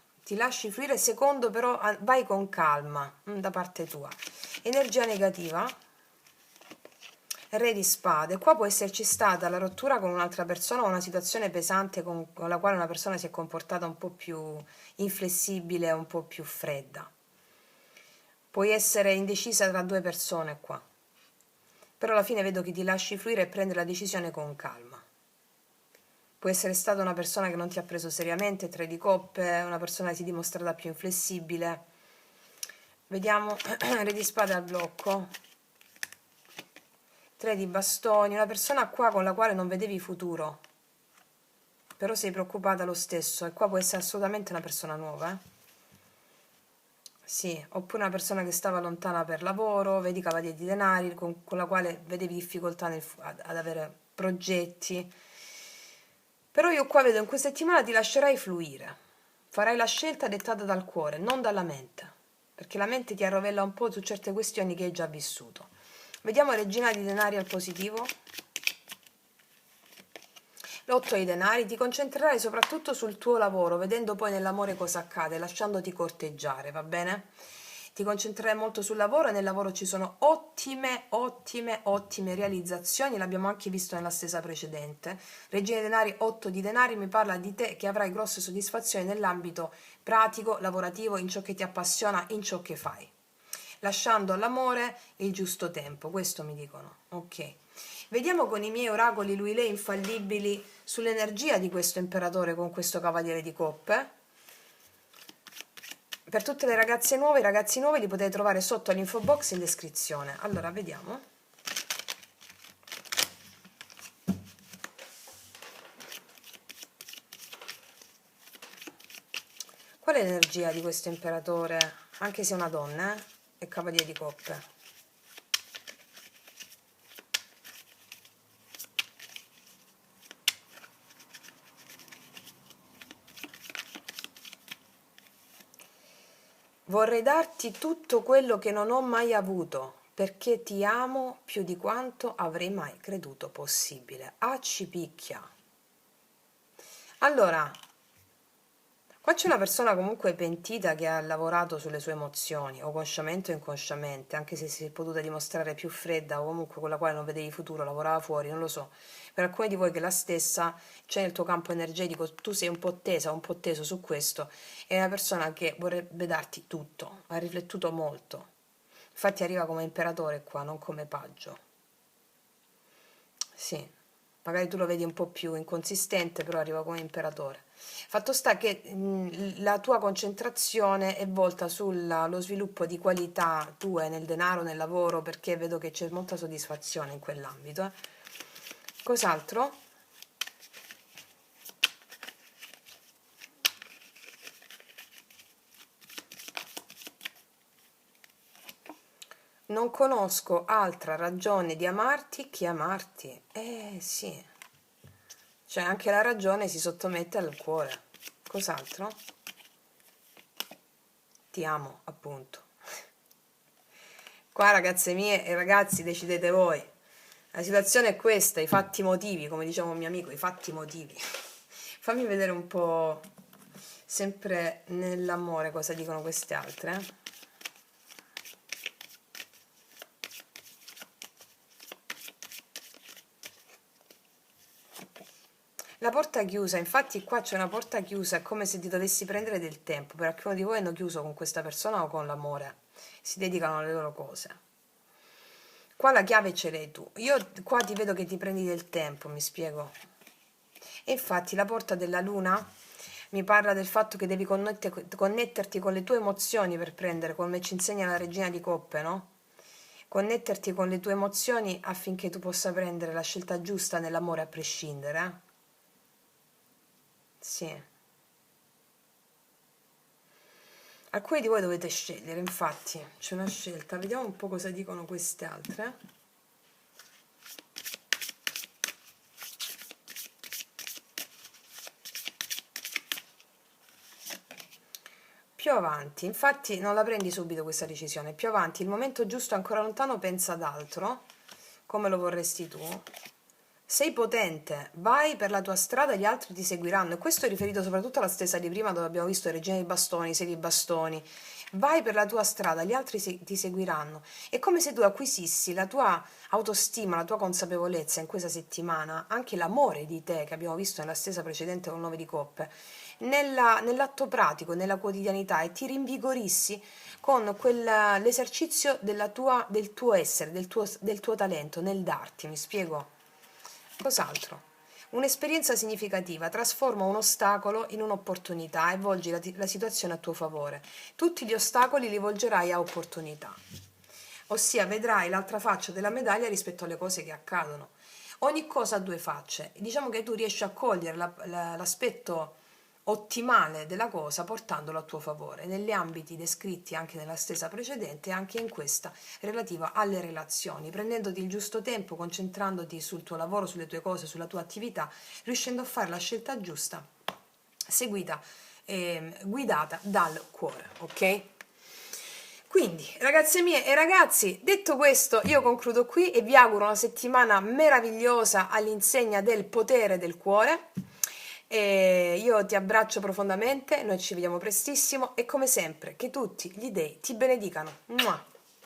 secondo però, vai con calma, da parte tua. Energia negativa, re di spade. Qua può esserci stata la rottura con un'altra persona o una situazione pesante con la quale una persona si è comportata un po' più inflessibile, un po' più fredda. Puoi essere indecisa tra due persone qua, però alla fine vedo che ti lasci fluire e prendere la decisione con calma. Può essere stata una persona che non ti ha preso seriamente, tre di coppe, una persona che si è dimostrata più inflessibile. Vediamo, re di spade al blocco, tre di bastoni, una persona qua con la quale non vedevi futuro, però sei preoccupata lo stesso, e qua può essere assolutamente una persona nuova, Sì, oppure una persona che stava lontana per lavoro, vedi cavaliere di denari, con la quale vedevi difficoltà ad avere progetti. Però io qua vedo in questa settimana ti lascerai fluire, farai la scelta dettata dal cuore, non dalla mente, perché la mente ti arrovella un po' su certe questioni che hai già vissuto. Vediamo regina di denari al positivo. L'otto ai denari, ti concentrerai soprattutto sul tuo lavoro, vedendo poi nell'amore cosa accade, lasciandoti corteggiare, va bene? Ti concentrerai molto sul lavoro, e nel lavoro ci sono ottime, ottime, ottime realizzazioni, l'abbiamo anche visto nella stesa precedente. Regina dei denari, 8 di denari, mi parla di te che avrai grosse soddisfazioni nell'ambito pratico, lavorativo, in ciò che ti appassiona, in ciò che fai. Lasciando all'amore il giusto tempo, questo mi dicono, ok. Vediamo con i miei oracoli lui lei infallibili sull'energia di questo imperatore con questo cavaliere di coppe. Per tutte le ragazze nuove, i ragazzi nuovi li potete trovare sotto all'info box in descrizione. Allora, vediamo. Qual è l'energia di questo imperatore? Anche se è una donna, è cavaliere di coppe. Vorrei darti tutto quello che non ho mai avuto, perché ti amo più di quanto avrei mai creduto possibile. Ah, ci picchia. Allora, qua c'è una persona comunque pentita che ha lavorato sulle sue emozioni, o consciamente o inconsciamente, anche se si è potuta dimostrare più fredda o comunque con la quale non vedevi futuro, lavorava fuori, non lo so. Per alcuni di voi che la stessa c'è nel tuo campo energetico, tu sei un po' tesa, un po' teso su questo, è una persona che vorrebbe darti tutto, ha riflettuto molto. Infatti arriva come imperatore qua, non come paggio. Sì, magari tu lo vedi un po' più inconsistente, però arriva come imperatore. Fatto sta che la tua concentrazione è volta sullo sviluppo di qualità tue nel denaro, nel lavoro, perché vedo che c'è molta soddisfazione in quell'ambito. Cos'altro? Non conosco altra ragione di amarti che amarti. Sì, Cioè anche la ragione si sottomette al cuore. Cos'altro? Ti amo, appunto. Qua, ragazze mie e ragazzi, decidete voi. La situazione è questa, i fatti motivi, come diceva un mio amico, i fatti motivi. Fammi vedere un po', sempre nell'amore, cosa dicono queste altre. La porta chiusa, infatti qua c'è una porta chiusa, è come se ti dovessi prendere del tempo, per alcuni di voi hanno chiuso con questa persona o con l'amore, si dedicano alle loro cose. Qua la chiave ce l'hai tu, io qua ti vedo che ti prendi del tempo, mi spiego. E infatti la porta della luna mi parla del fatto che devi connetterti con le tue emozioni per prendere, come ci insegna la regina di coppe, no? Connetterti con le tue emozioni affinché tu possa prendere la scelta giusta nell'amore a prescindere, eh? Sì. Alcuni di voi dovete scegliere, infatti, c'è una scelta. Vediamo un po' cosa dicono queste altre. Più avanti, infatti non la prendi subito questa decisione, più avanti, il momento giusto è ancora lontano, pensa ad altro, come lo vorresti tu. Sei potente, vai per la tua strada e gli altri ti seguiranno. E questo è riferito soprattutto alla stessa di prima dove abbiamo visto Regina dei Bastoni, Sei di Bastoni. Vai per la tua strada, gli altri ti seguiranno. È come se tu acquisissi la tua autostima, la tua consapevolezza in questa settimana, anche l'amore di te che abbiamo visto nella stessa precedente con 9 di coppe, nell'atto pratico, nella quotidianità e ti rinvigorissi con l'esercizio del tuo essere, del tuo talento, nel darti, mi spiego? Cos'altro? Un'esperienza significativa trasforma un ostacolo in un'opportunità e volgi la situazione a tuo favore. Tutti gli ostacoli li volgerai a opportunità, ossia vedrai l'altra faccia della medaglia rispetto alle cose che accadono. Ogni cosa ha due facce. Diciamo che tu riesci a cogliere l'aspetto ottimale della cosa portandolo a tuo favore, negli ambiti descritti anche nella stessa precedente e anche in questa relativa alle relazioni, prendendoti il giusto tempo, concentrandoti sul tuo lavoro, sulle tue cose, sulla tua attività, riuscendo a fare la scelta giusta, seguita e guidata dal cuore, ok? Quindi, ragazze mie e ragazzi, detto questo, io concludo qui e vi auguro una settimana meravigliosa all'insegna del potere del cuore. E io ti abbraccio profondamente, noi ci vediamo prestissimo e come sempre che tutti gli dei ti benedicano. Mua!